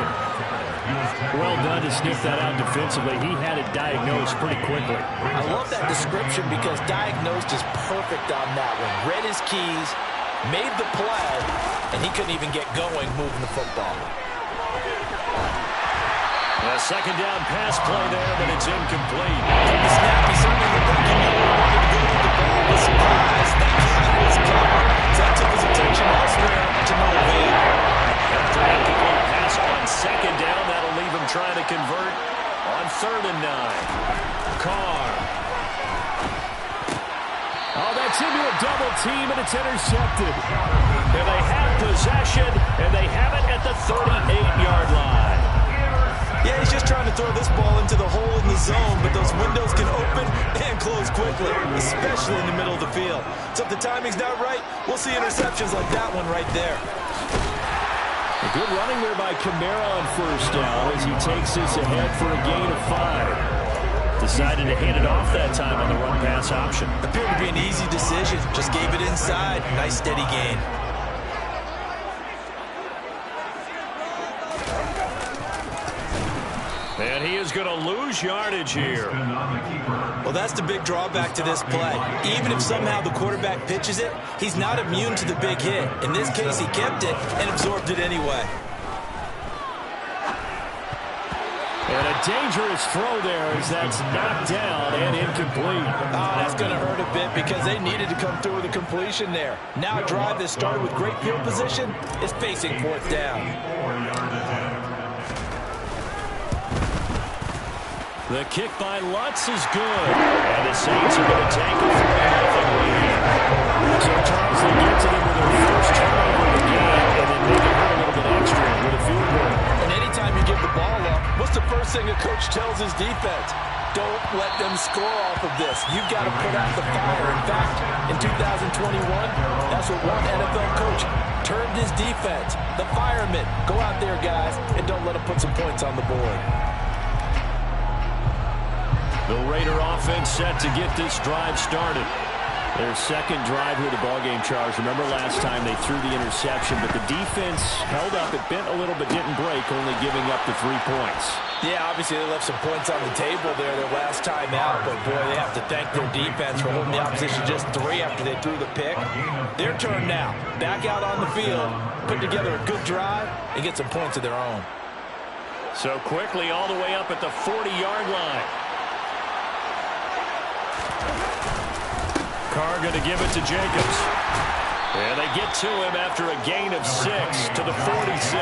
Well done to sniff that out defensively. He had it diagnosed pretty quickly. I love that description because diagnosed is perfect on that one. Read his keys, made the play, and he couldn't even get going moving the football. A second down pass play there, but it's incomplete. The snap, he certainly looked like he knew where he wanted to go with the ball. Was surprised. That was clever. So that took his attention elsewhere to no avail. After an incomplete pass on second down, that'll leave him trying to convert on 3rd and 9. Carr. Oh, that's into a double team, and it's intercepted. And they have possession, and they have it at the 38-yard line. Yeah, he's just trying to throw this ball into the hole in the zone, but those windows can open and close quickly, especially in the middle of the field. So if the timing's not right, we'll see interceptions like that one right there. A good running there by Kamara on 1st down as he takes this ahead for a gain of 5. Decided to hand it off that time on the run-pass option. Appeared to be an easy decision. Just gave it inside. Nice steady gain. And he is going to lose yardage here. Well, that's the big drawback to this play. Even if somehow the quarterback pitches it, he's not immune to the big hit. In this case, he kept it and absorbed it anyway. And a dangerous throw there as that's knocked down and incomplete. Oh, that's going to hurt a bit because they needed to come through with a completion there. Now a drive that started with great field position is facing 4th down. The kick by Lutz is good. And the Saints are going to take a 3-0 lead. So Charles, they get to them with their first turnover of the game, and then make it hurt a little bit extra with a field goal. And anytime you give the ball up, what's the first thing a coach tells his defense? Don't let them score off of this. You've got to put out the fire. In fact, in 2021, that's what one NFL coach termed his defense. The firemen. Go out there, guys, and don't let them put some points on the board. The Raider offense set to get this drive started. Their second drive here, the ballgame, Charles. Remember last time they threw the interception, but the defense held up. It bent a little but didn't break, only giving up the 3 points. Yeah, obviously they left some points on the table there their last time out, but boy, they have to thank their defense for holding the opposition just 3 after they threw the pick. Their turn now. Back out on the field, put together a good drive, and get some points of their own. So quickly all the way up at the 40-yard line. Carr going to give it to Jacobs. And they get to him after a gain of 6 to the 46.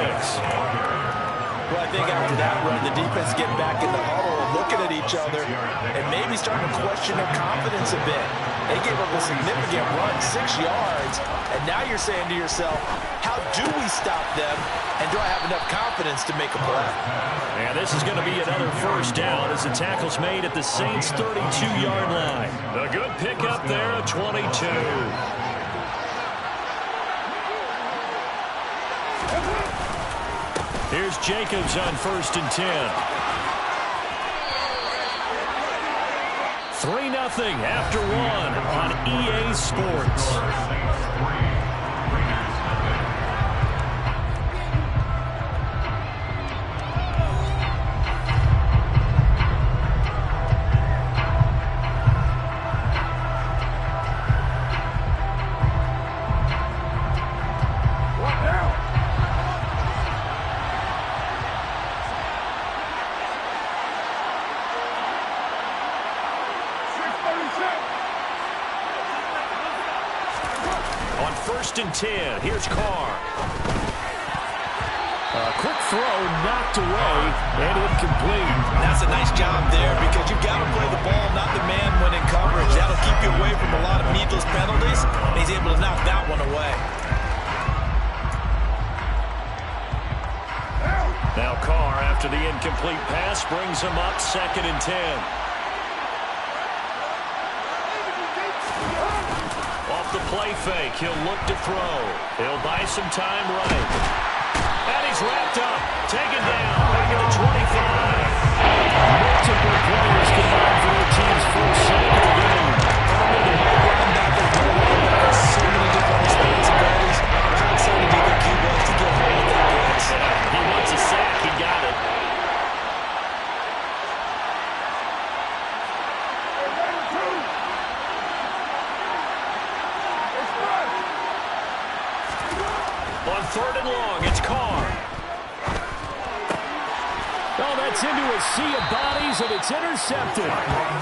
Well, I think after that run, the defense getting back in the huddle and looking at each other and maybe starting to question their confidence a bit. They gave up a significant run, 6 yards, and now you're saying to yourself, how do we stop them, and do I have enough confidence to make a play? And this is going to be another first down as the tackle's made at the Saints' 32-yard line. A good pickup there at 22. Here's Jacobs on 1st and 10. 3-0 after 1 on EA Sports. On 1st and 10, here's Carr. A quick throw knocked away and incomplete. That's a nice job there because you've got to play the ball, not the man when in coverage. That'll keep you away from a lot of needless penalties, and he's able to knock that one away. Now Carr, after the incomplete pass, brings him up 2nd and 10. Off the play fake, he'll look to throw. He'll buy some time right. And he's wrapped up, taken down, back at the 25. Multiple players combined for their team's first sack of the game. So many different responsibilities. How excited do you think he was to get home with that blitz? He wants a sack, he got it. On 3rd and long, it's Carr. Oh, that gets into a sea of bodies, and it's intercepted.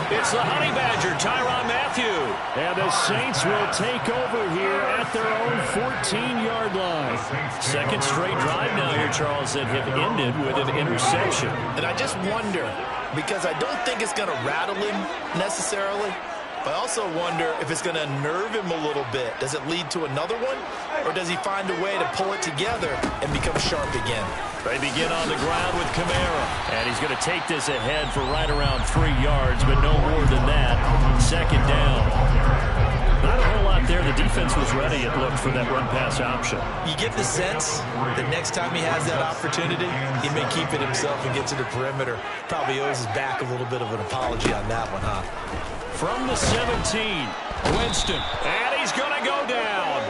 It's the Honey Badger, Tyrann Mathieu. And the Saints will take over here at their own 14-yard line. Second straight drive now here, Charles, that have ended with an interception. And I just wonder, because I don't think it's going to rattle him necessarily, but I also wonder if it's going to nerve him a little bit. Does it lead to another one, or does he find a way to pull it together and become sharp again? They begin on the ground with Kamara. And he's going to take this ahead for right around 3 yards, but no more than that. Second down. Not a whole lot there. The defense was ready, it looked, for that run-pass option. You get the sense that next time he has that opportunity, he may keep it himself and get to the perimeter. Probably owes his back a little bit of an apology on that one, huh? From the 17, Winston. And he's going to go down.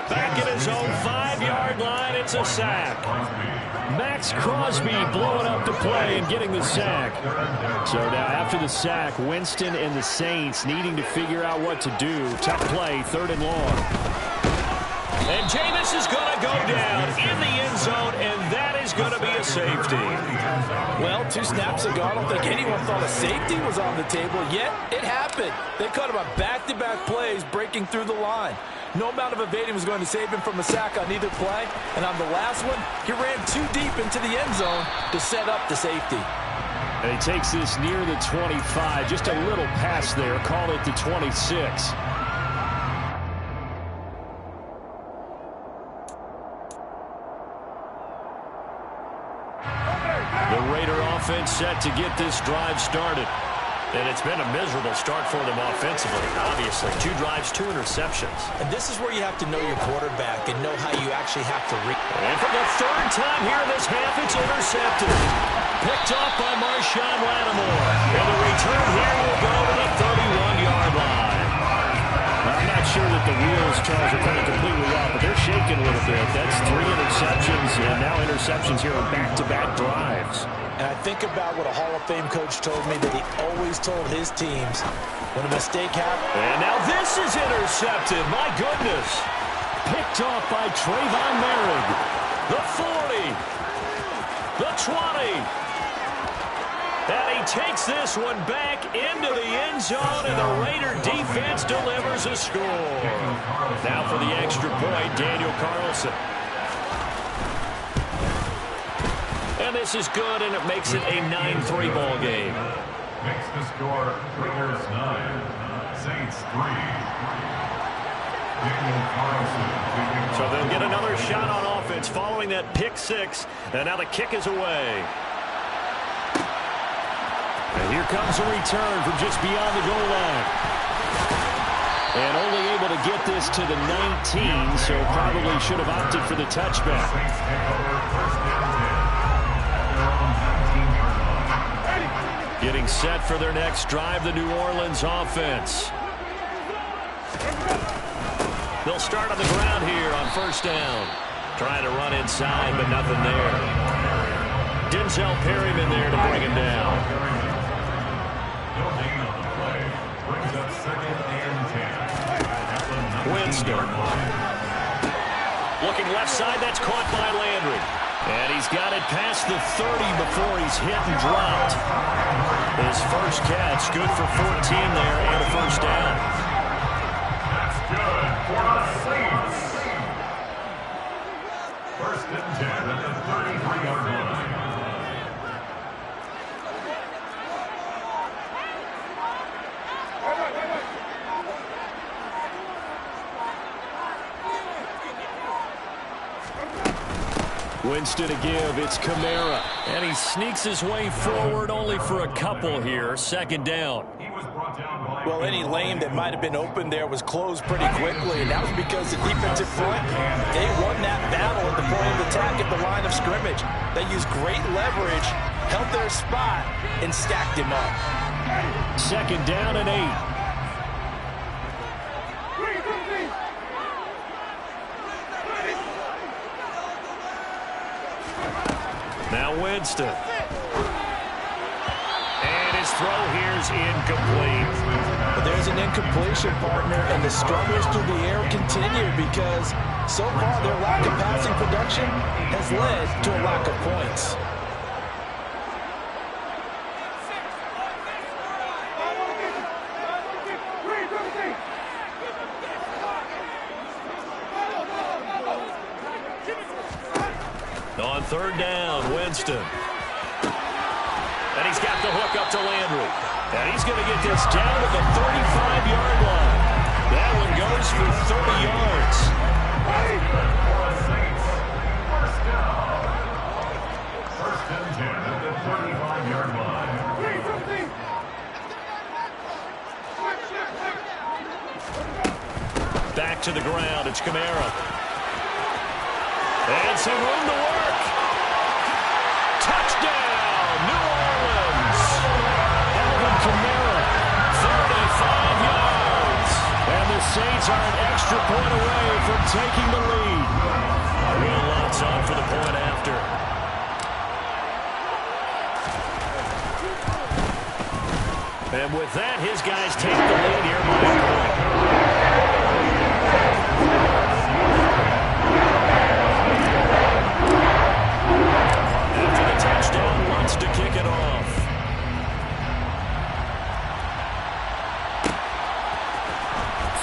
Back at his own 5-yard line, it's a sack. Max Crosby blowing up the play and getting the sack. So now after the sack, Winston and the Saints needing to figure out what to do. Tough play, 3rd and long. And Jameis is going to go down in the end zone, and that is going to be a safety. Well, 2 snaps ago, I don't think anyone thought a safety was on the table, yet it happened. They cut him on back-to-back plays, breaking through the line. No amount of evading was going to save him from a sack on either play, and on the last one, he ran too deep into the end zone to set up the safety. And he takes this near the 25, just a little pass there, call it the 26. The Raider offense set to get this drive started. And it's been a miserable start for them offensively, obviously. 2 drives, 2 interceptions. And this is where you have to know your quarterback and know how you actually have to read. And for the 3rd time here in this half, it's intercepted. Picked off by Marshawn Lattimore. And the return here will go to the 31-yard line. I'm not sure that the wheels, Charles, are coming completely off, but they're shaking a little bit. That's 3 interceptions, and now interceptions here on back-to-back drives. And I think about what a Hall of Fame coach told me that he always told his teams when a mistake happened. And now this is intercepted. My goodness. Picked off by Trayvon Merrick. The 40. The 20. And he takes this one back into the end zone, and the Raider defense delivers a score. Now for the extra point, Daniel Carlson. And this is good, and it makes it a 9-3 ball game. Makes the score Raiders 9, Saints 3. Daniel Carlson. So they'll get another shot on offense following that pick 6, and now the kick is away. And here comes a return from just beyond the goal line. And only able to get this to the 19, so probably should have opted for the touchback. Saints take over 1st and 10 at their own 19-yard line. Getting set for their next drive, the New Orleans offense. They'll start on the ground here on 1st down. Trying to run inside, but nothing there. Denzel Perryman there to bring him down. No gain on the play. Brings up 2nd and 10. Winston. Looking left side, that's caught by Landry. And he's got it past the 30 before he's hit and dropped. His first catch, good for 14 there and a 1st down. That's good for the Saints. 1st and 10 at the 33-yard line. Winston to give, it's Kamara. And he sneaks his way forward only for a couple here. 2nd down. He was brought down by Well, any lane that might have been open there was closed pretty quickly, and that was because the defensive front, they won that battle at the point of attack at the line of scrimmage. They used great leverage, held their spot, and stacked him up. 2nd down and 8. Now Winston. And his throw here's incomplete. But there's an incompletion, partner, and the struggles through the air continue because so far their lack of passing production has led to a lack of points. On third down, Winston. And he's got the hook up to Landry. And he's going to get this down to the 35-yard line. That one goes for 30 yards. First and 10 at the 35-yard line. Back to the ground. It's Kamara. And some room to work. Touchdown, New Orleans. Alvin Kamara, 35 yards. And the Saints are an extra point away from taking the lead. Will Lutz on for the point after. And with that, his guys take the lead here by a point. After the touchdown, wants to kick it off.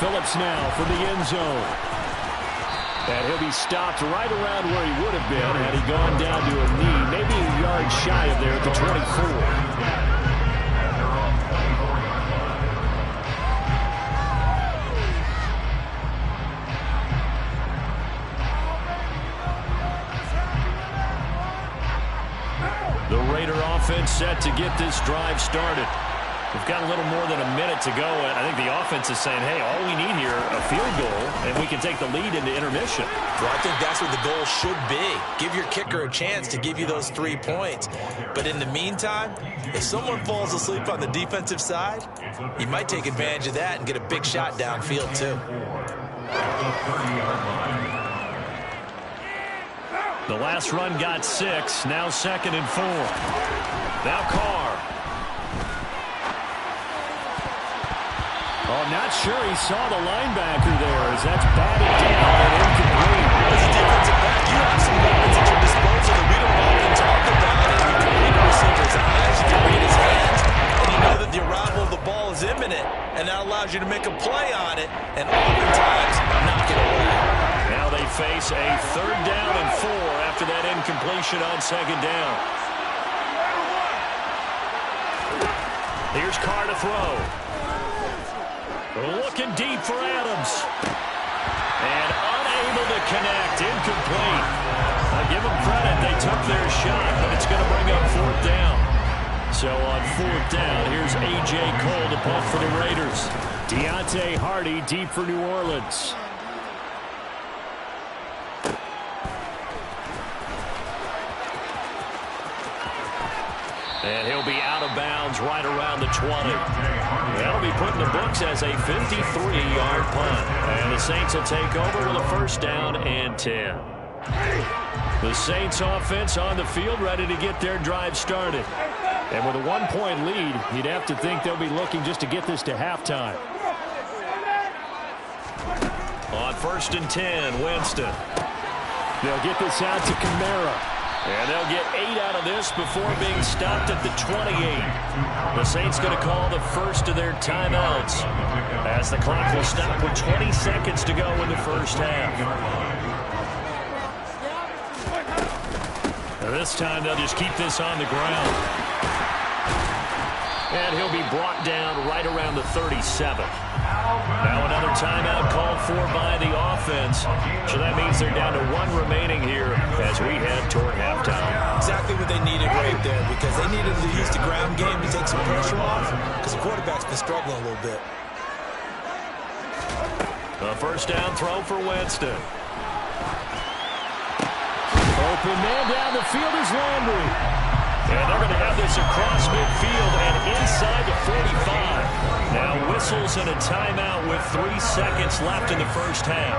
Phillips now for the end zone. And he'll be stopped right around where he would have been had he gone down to a knee, maybe a yard shy of there at the 24. The Raider offense set to get this drive started. We've got a little more than a minute to go, and I think the offense is saying, hey, all we need here, a field goal, and we can take the lead into intermission. Well, I think that's what the goal should be. Give your kicker a chance to give you those 3 points. But in the meantime, if someone falls asleep on the defensive side, you might take advantage of that and get a big shot downfield, too. The last run got 6. Now 2nd and 4. Now Carr. Oh, not sure he saw the linebacker there as that's batted down and incomplete. As a defensive back, you have some weapons at your disposal that we don't often talk about. And you can read the receiver's eyes, you can read his hands, and you know that the arrival of the ball is imminent, and that allows you to make a play on it, and oftentimes knock it away. Now they face a 3rd down and 4 after that incompletion on 2nd down. Here's Carr to throw. Looking deep for Adams. And unable to connect. Incomplete. I'll give them credit. They took their shot, but it's going to bring up 4th down. So on 4th down, here's A.J. Cole to punt for the Raiders. Deontay Hardy deep for New Orleans. And he'll be out of bounds right around the 20. That'll be put in the books as a 53-yard punt. And the Saints will take over with a 1st down and 10. The Saints offense on the field ready to get their drive started. And with a 1-point lead, you'd have to think they'll be looking just to get this to halftime. On 1st and 10, Winston. They'll get this out to Kamara. And they'll get 8 out of this before being stopped at the 28. The Saints going to call the first of their timeouts as the clock will stop with 20 seconds to go in the first half. Now this time they'll just keep this on the ground. And he'll be brought down right around the 37. Now another timeout called for by the offense. So that means they're down to 1 remaining here as we head toward halftime. Exactly what they needed right there, because they needed to use the ground game to take some pressure off, because the quarterback's been struggling a little bit. A 1st down throw for Winston. Open man down the field is Landry. And they're going to have this across midfield and inside the 45. Now whistles and a timeout with 3 seconds left in the first half.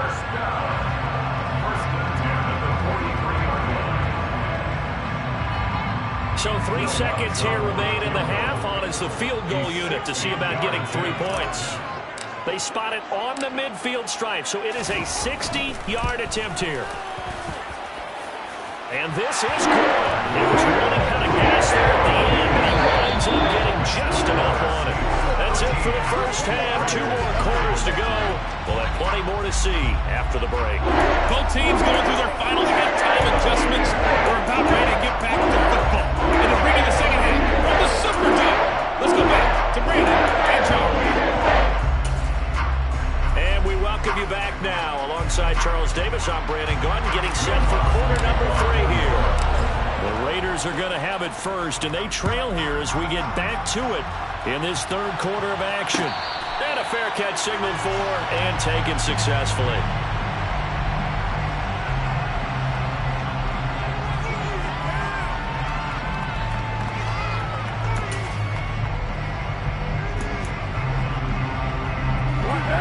So 3 seconds here remain in the half. On is the field goal unit to see about getting 3 points. They spot it on the midfield stripe, so it is a 60-yard attempt here. And this is good. He was running out of gas there at the end, but he winds up getting just enough on it. That's it for the first half. 2 more quarters to go. We'll have plenty more to see after the break. Both teams going through their final halftime adjustments. Raiders are going to have it first, and they trail here as we get back to it in this third quarter of action. And a fair catch signaled for and taken successfully.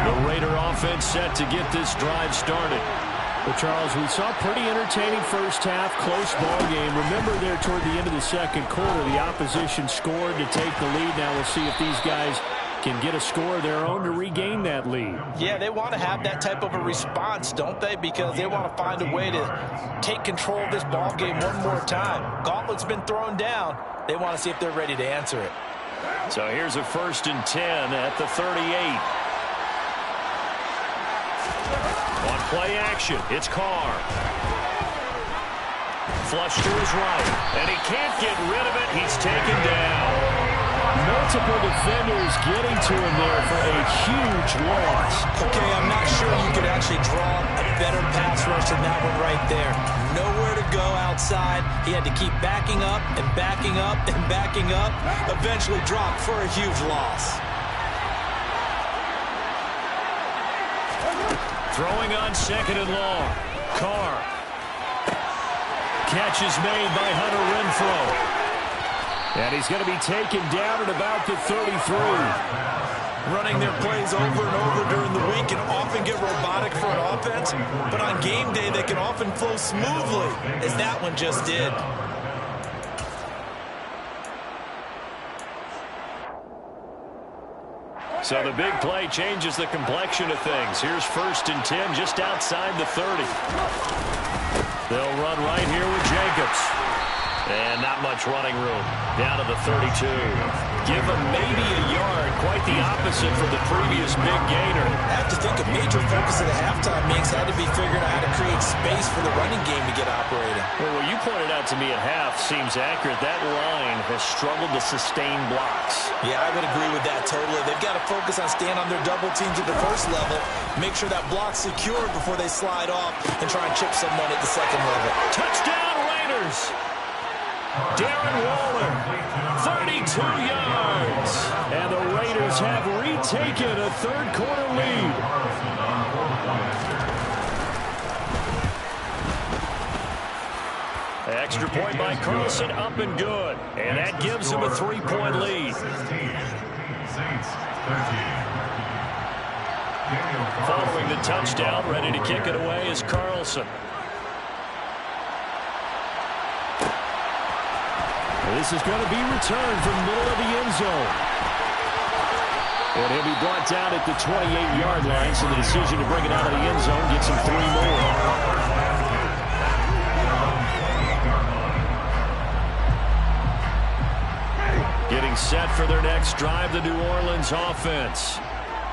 The Raider offense set to get this drive started. Well, Charles, we saw a pretty entertaining first half, close ball game. Remember there toward the end of the second quarter, the opposition scored to take the lead. Now we'll see if these guys can get a score of their own to regain that lead. Yeah, they want to have that type of a response, don't they? Because they want to find a way to take control of this ball game one more time. Gauntlet's been thrown down. They want to see if they're ready to answer it. So here's a 1st and 10 at the 38. On play action, it's Carr. Flush to his right, and he can't get rid of it. He's taken down. Multiple defenders getting to him there for a huge loss. Okay, I'm not sure you could actually draw a better pass rush than that one right there. Nowhere to go outside. He had to keep backing up and backing up and backing up. Eventually dropped for a huge loss. Throwing on 2nd and long. Carr. Catch is made by Hunter Renfrow. And he's going to be taken down at about the 33. Running their plays over and over during the week can often get robotic for an offense, but on game day they can often flow smoothly, as that one just did. So the big play changes the complexion of things. Here's 1st and 10 just outside the 30. They'll run right here with Jacobs. And not much running room. Down to the 32. Give him maybe a yard. Quite the opposite from the previous big gainer. I have to think a major focus of the halftime meetings had to be figuring out how to create space for the running game to get operating. Well, what you pointed out to me at half seems accurate. That line has struggled to sustain blocks. Yeah, I would agree with that totally. They've got to focus on staying on their double teams at the first level, make sure that block's secured before they slide off and try and chip someone at the second level. Touchdown, Raiders! Darren Waller, 32 yards. And the Raiders have retaken a third quarter lead. Extra point by Carlson, up and good. And that gives him a 3-point lead. Following the touchdown, ready to kick it away is Carlson. This is going to be returned from the middle of the end zone. And he'll be brought down at the 28-yard line, so the decision to bring it out of the end zone gets him 3 more. Getting set for their next drive, the New Orleans offense.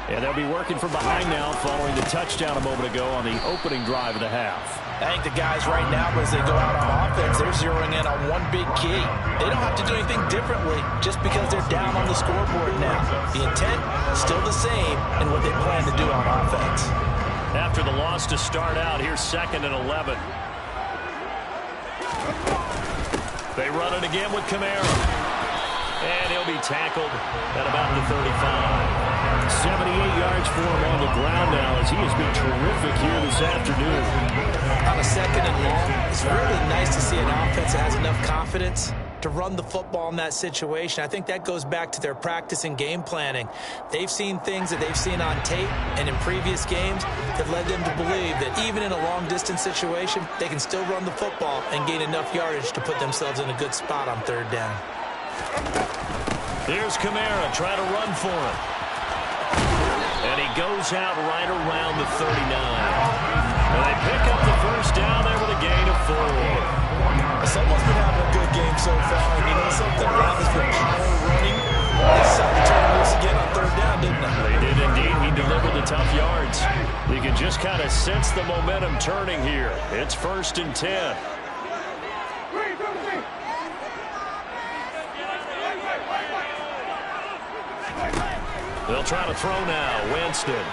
And they'll be working from behind now following the touchdown a moment ago on the opening drive of the half. I think the guys right now, as they go out on offense, they're zeroing in on one big key. They don't have to do anything differently just because they're down on the scoreboard now. The intent, still the same in what they plan to do on offense. After the loss to start out, here's 2nd and 11. They run it again with Kamara. And he'll be tackled at about the 35. 78 yards for him on the ground now as he has been terrific here this afternoon. On a 2nd and long, it's really nice to see an offense that has enough confidence to run the football in that situation. I think that goes back to their practice and game planning. They've seen things that they've seen on tape and in previous games that led them to believe that even in a long-distance situation, they can still run the football and gain enough yardage to put themselves in a good spot on 3rd down. Here's Kamara trying to run for him. And he goes out right around the 39. And they pick up the 1st down there with a gain of 4. Someone's been having a good game so far. And you know something? Robinson's been power running. They decided to turn loose again on 3rd down, didn't they? They did indeed. He delivered the tough yards. You can just kind of sense the momentum turning here. It's 1st and 10. They'll try to throw now. Winston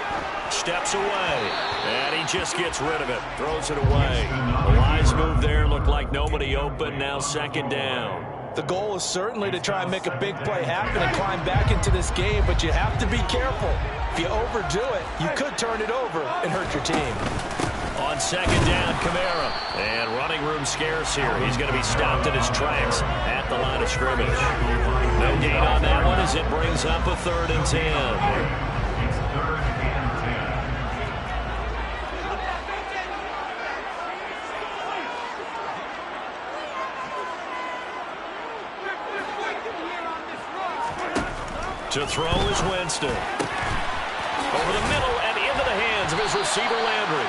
steps away, and he just gets rid of it. Throws it away. A wise move there, looking looked like nobody open. Now second down. The goal is certainly to try and make a big play happen and climb back into this game, but you have to be careful. If you overdo it, you could turn it over and hurt your team. On second down, Kamara. And running room scarce here. He's going to be stopped in his tracks at the line of scrimmage. No gain on that one as it brings up a 3rd and 10. It's 3rd and 10. To throw is Winston. Over the middle and into the hands of his receiver, Landry.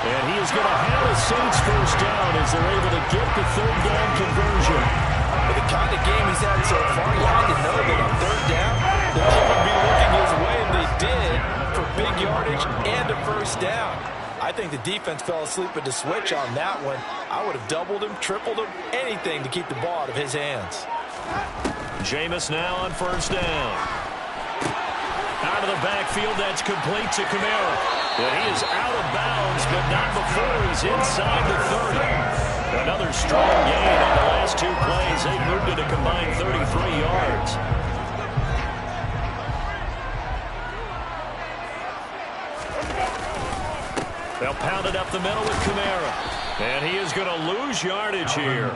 And he is going to have a Saints first down as they're able to get the 3rd down conversion. With the kind of game he's had so far, you had to know that on 3rd down, the ball would be looking his way, and they did for big yardage and a first down. I think the defense fell asleep at the switch on that one. I would have doubled him, tripled him, anything to keep the ball out of his hands. Jameis now on first down. Out of the backfield, that's complete to Kamara. And he is out of bounds, but not before he's inside the 30. Another strong gain on the last 2 plays. They moved it a combined 33 yards. They'll pound it up the middle with Kamara. And he is going to lose yardage here.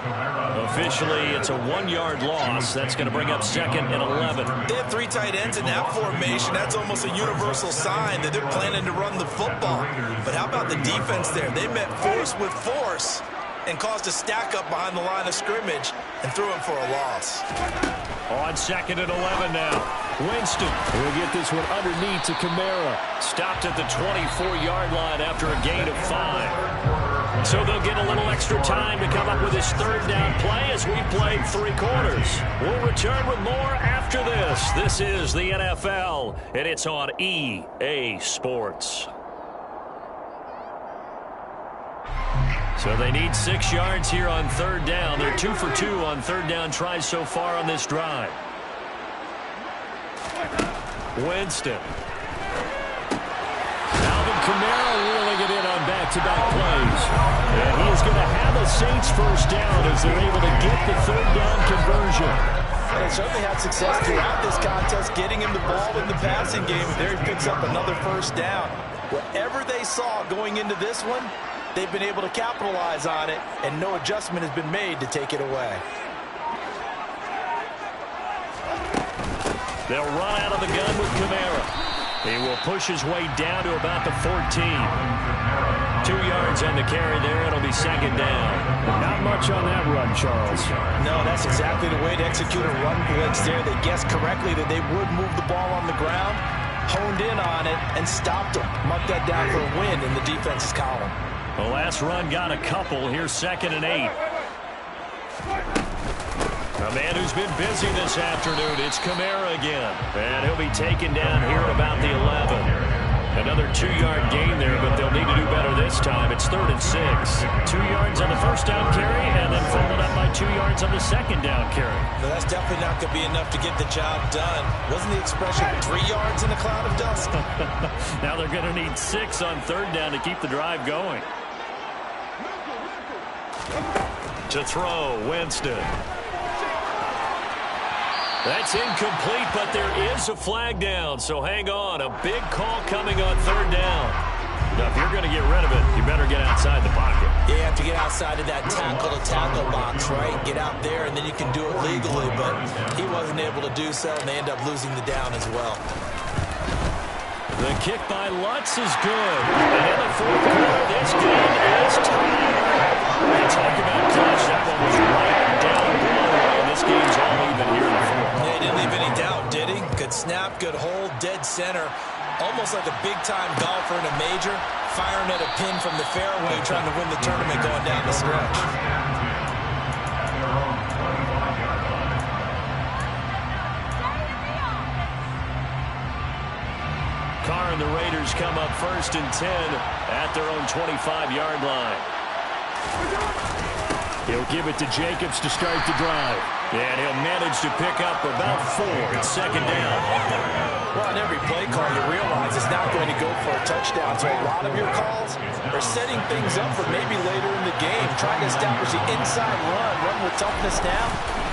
Officially, it's a 1-yard loss. That's going to bring up 2nd and 11. They have 3 tight ends in that formation. That's almost a universal sign that they're planning to run the football. But how about the defense there? They met force with force and caused a stack up behind the line of scrimmage and threw him for a loss. On 2nd and 11 now. Winston will get this one underneath to Kamara. Stopped at the 24-yard line after a gain of 5. So they'll get a little extra time to come up with his 3rd down play as we played 3 quarters. We'll return with more after this. This is the NFL, and it's on EA Sports. So they need 6 yards here on 3rd down. They're 2 for 2 on 3rd down tries so far on this drive. Winston. Alvin Kamara reeling it in on back-to-back plays. And he is going to have a Saints first down as they're able to get the 3rd down conversion. And they certainly had success throughout this contest, getting him the ball in the passing game. There he picks up another first down. Whatever they saw going into this one, they've been able to capitalize on it, and no adjustment has been made to take it away. They'll run out of the gun with Kamara. He will push his way down to about the 14. 2 yards on the carry there. It'll be 2nd down. Not much on that run, Charles. No, that's exactly the way to execute a run blitz there. They guessed correctly that they would move the ball on the ground, honed in on it, and stopped them. Mark that down for a win in the defense's column. The last run got a couple. Here's 2nd and 8. A man who's been busy this afternoon, it's Kamara again. And he'll be taken down here at about the 11. Another 2-yard gain there, but they'll need to do better this time. It's 3rd and 6. 2 yards on the first down carry, and then followed up by 2 yards on the second down carry. Well, that's definitely not going to be enough to get the job done. Wasn't the expression 3 yards in a cloud of dust? Now they're going to need 6 on 3rd down to keep the drive going. To throw, Winston. That's incomplete, but there is a flag down, so hang on. A big call coming on 3rd down. Now, if you're going to get rid of it, you better get outside the pocket. Yeah, you have to get outside of that tackle-to-tackle box, right? Get out there, and then you can do it legally, but he wasn't able to do so, and they end up losing the down as well. The kick by Lutz is good. And in the 4th quarter, this game is tied. And talk about clutch. That one was right down below, and this game's all even here in the 4th. Yeah, he didn't leave any doubt, did he? Good snap, good hold, dead center. Almost like a big-time golfer in a major, firing at a pin from the fairway, trying to win the tournament going down the stretch. Carr and the Raiders come up 1st and 10 at their own 25-yard line. He'll give it to Jacobs to start the drive. And he'll manage to pick up about 4. It's second down. Well, on every play call, you realize it's not going to go for a touchdown. So a lot of your calls are setting things up for maybe later in the game, trying to establish the inside run with toughness now.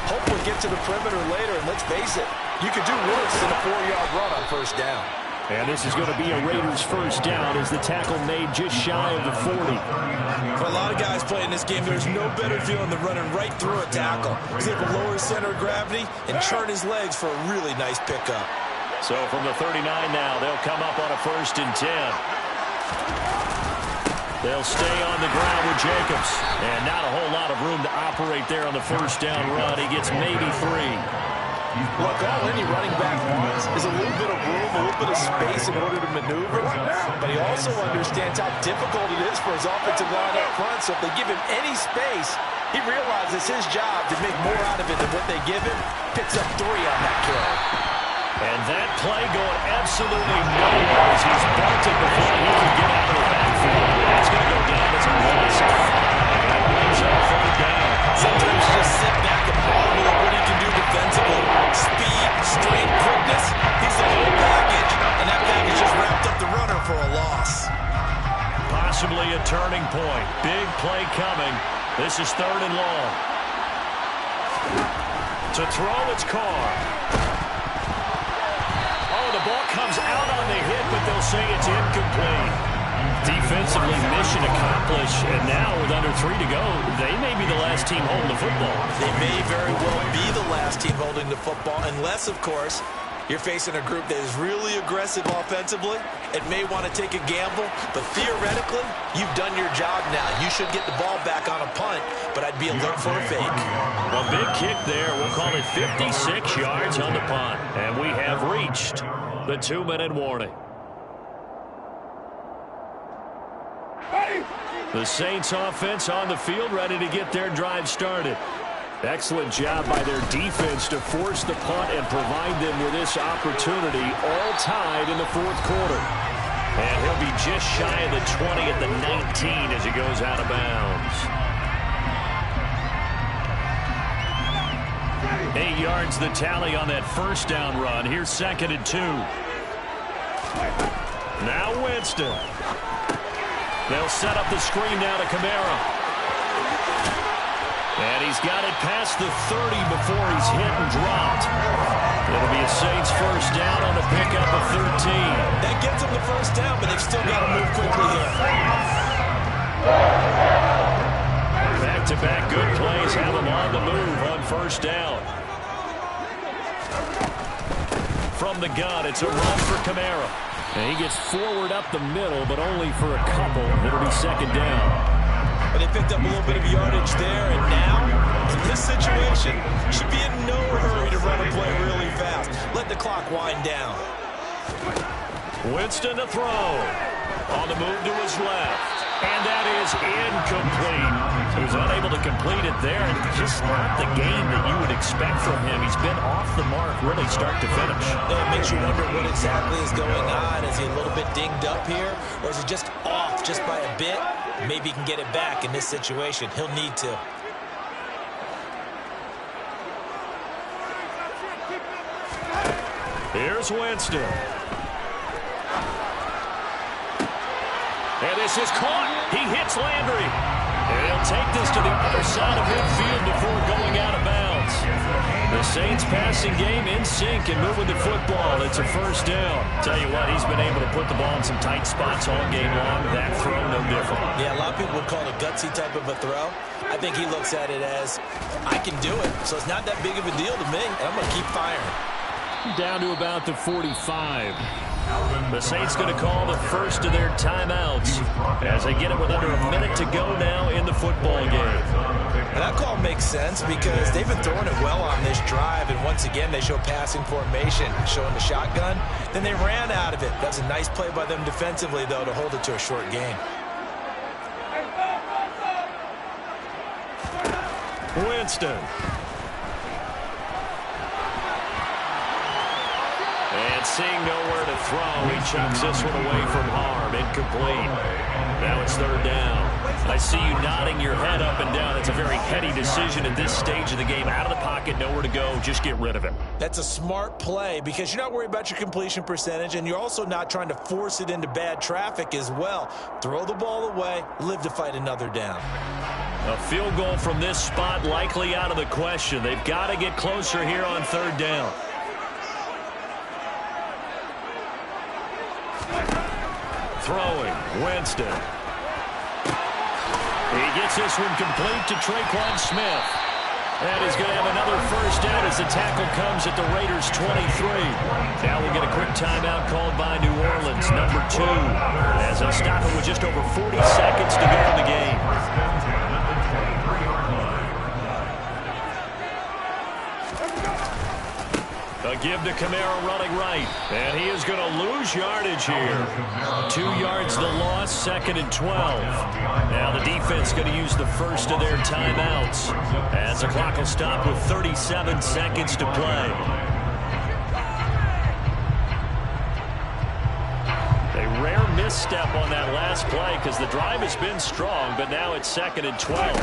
Hope we'll get to the perimeter later, and let's face it, you could do worse than a 4-yard run on first down. And this is going to be a Raiders first down as the tackle made just shy of the 40. For a lot of guys playing this game, there's no better feeling than running right through a tackle. He's able to lower his center of gravity and churn his legs for a really nice pickup. So from the 39 now, they'll come up on a 1st and 10. They'll stay on the ground with Jacobs. And not a whole lot of room to operate there on the first down run. He gets maybe 3. Look, all any running back wants is a little bit of room, a little bit of space in order to maneuver. But he also understands how difficult it is for his offensive line up front. So if they give him any space, he realizes his job to make more out of it than what they give him. Picks up 3 on that carry. And that play going absolutely nowhere as he's bunted before he can get out of the backfield. That's going to go down as a loss of 5. That brings up 3rd down. Sometimes you just sit back and marvel at what he can do defensively. Speed, strength, quickness. He's a whole package, and that package just wrapped up the runner for a loss. Possibly a turning point. Big play coming. This is 3rd and long. To throw, it's Carr. Oh, the ball comes out on the hit, but they'll say it's incomplete. Defensively, mission accomplished, and now with under 3 to go, they may be the last team holding the football. They may very well be the last team holding the football, unless, of course, you're facing a group that is really aggressive offensively. It may want to take a gamble, but theoretically, you've done your job now. You should get the ball back on a punt, but I'd be alert for a fake. A big kick there. We'll call it 56 yards on the punt, and we have reached the 2-minute warning. The Saints offense on the field, ready to get their drive started. Excellent job by their defense to force the punt and provide them with this opportunity, all tied in the 4th quarter. And he'll be just shy of the 20 at the 19 as he goes out of bounds. 8 yards the tally on that first down run. Here's 2nd and 2. Now Winston. They'll set up the screen now to Kamara. And he's got it past the 30 before he's hit and dropped. It'll be a Saints first down on the pickup of 13. That gets them the first down, but they've still got to move quickly here. Back-to-back good plays have them on the move on first down. From the gun, it's a run for Kamara. And he gets forward up the middle, but only for a couple. It'll be 2nd down. But they picked up a little bit of yardage there, and now, in this situation, should be in no hurry to run a play really fast. Let the clock wind down. Winston to throw. On the move to his left. And that is incomplete. He was unable to complete it there, and just not the game that you would expect from him. He's been off the mark really start to finish. It makes you wonder what exactly is going on. Is he a little bit dinged up here, or is he just off just by a bit? Maybe he can get it back in this situation. He'll need to. Here's Winston. And this is caught. He hits Landry. And he'll take this to the other side of midfield before going out of bounds. The Saints passing game in sync and moving the football. It's a first down. Tell you what, he's been able to put the ball in some tight spots all game long. That throw, no different. Yeah, a lot of people would call it a gutsy type of a throw. I think he looks at it as, I can do it, so it's not that big of a deal to me, and I'm going to keep firing. Down to about the 45. The Saints going to call the first of their timeouts as they get it with under a minute to go now in the football game. And that call makes sense because they've been throwing it well on this drive, and once again they show passing formation, showing the shotgun. Then they ran out of it. That's a nice play by them defensively, though, to hold it to a short gain. Winston. And seeing nowhere to throw, he chucks this one away from harm. Incomplete. Now it's 3rd down. I see you nodding your head up and down. It's a very heady decision at this stage of the game. Out of the pocket, nowhere to go. Just get rid of it. That's a smart play because you're not worried about your completion percentage, and you're also not trying to force it into bad traffic as well. Throw the ball away, live to fight another down. A field goal from this spot likely out of the question. They've got to get closer here on third down. Throwing, Winston. He gets this one complete to Tre'Quan Smith. And he's going to have another first down as the tackle comes at the Raiders' 23. Now we'll get a quick timeout called by New Orleans, number 2. As they'll stop it with just over 40 seconds to go in the game. A give to Kamara running right. And he is going to lose yardage here. 2 yards the loss, 2nd and 12. Now the defense going to use the first of their timeouts as the clock will stop with 37 seconds to play. A rare misstep on that last play because the drive has been strong, but now it's 2nd and 12.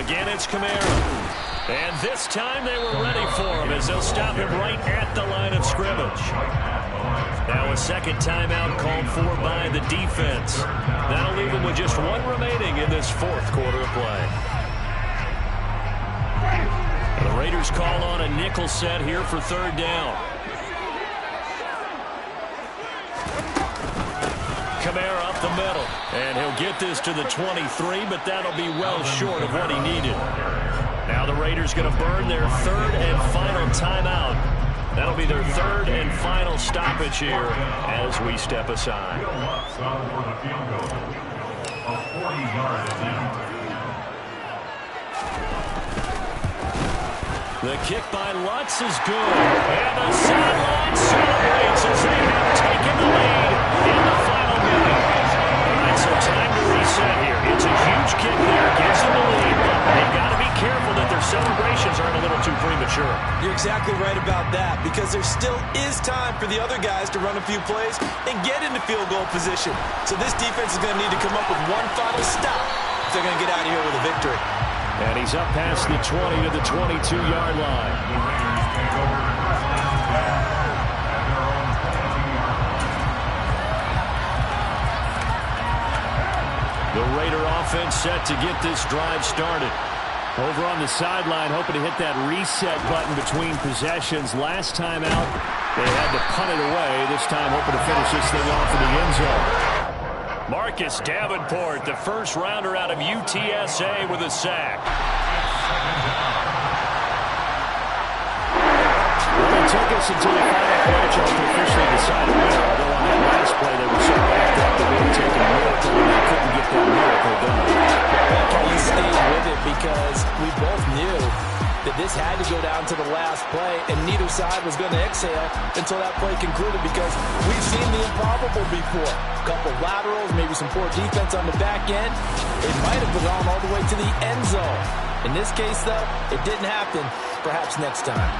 Again, it's Kamara. And this time they were ready for him as they'll stop him right at the line of scrimmage. Now a second timeout called for by the defense. That'll leave him with just 1 remaining in this 4th quarter of play. The Raiders call on a nickel set here for third down. Kamara up the middle. And he'll get this to the 23, but that'll be well short of what he needed. Now the Raiders going to burn their 3rd and final timeout. That'll be their 3rd and final stoppage here as we step aside. The kick by Lutz is good. And the sideline celebrates as they have taken the lead in the final minute. All right, so time to reset here. It's a huge kick there. Gives them the lead. They've got to be careful that their celebrations aren't a little too premature. You're exactly right about that because there still is time for the other guys to run a few plays and get into field goal position. So this defense is going to need to come up with one final stop if they're going to get out of here with a victory. And he's up past the 20 to the 22-yard line. The Raider offense set to get this drive started. Over on the sideline, hoping to hit that reset button between possessions. Last time out, they had to punt it away. This time, hoping to finish this thing off in the end zone. Marcus Davenport, the first rounder out of UTSA with a sack. Well, it took us until the final play to officially decide a winner. Although on that last play, they were so backed up that they were taking a miracle and they couldn't get that miracle done. You stayed with it because we both knew that this had to go down to the last play, and neither side was going to exhale until that play concluded because we've seen the improbable before. A couple laterals, maybe some poor defense on the back end. It might have gone all the way to the end zone. In this case, though, it didn't happen. Perhaps next time.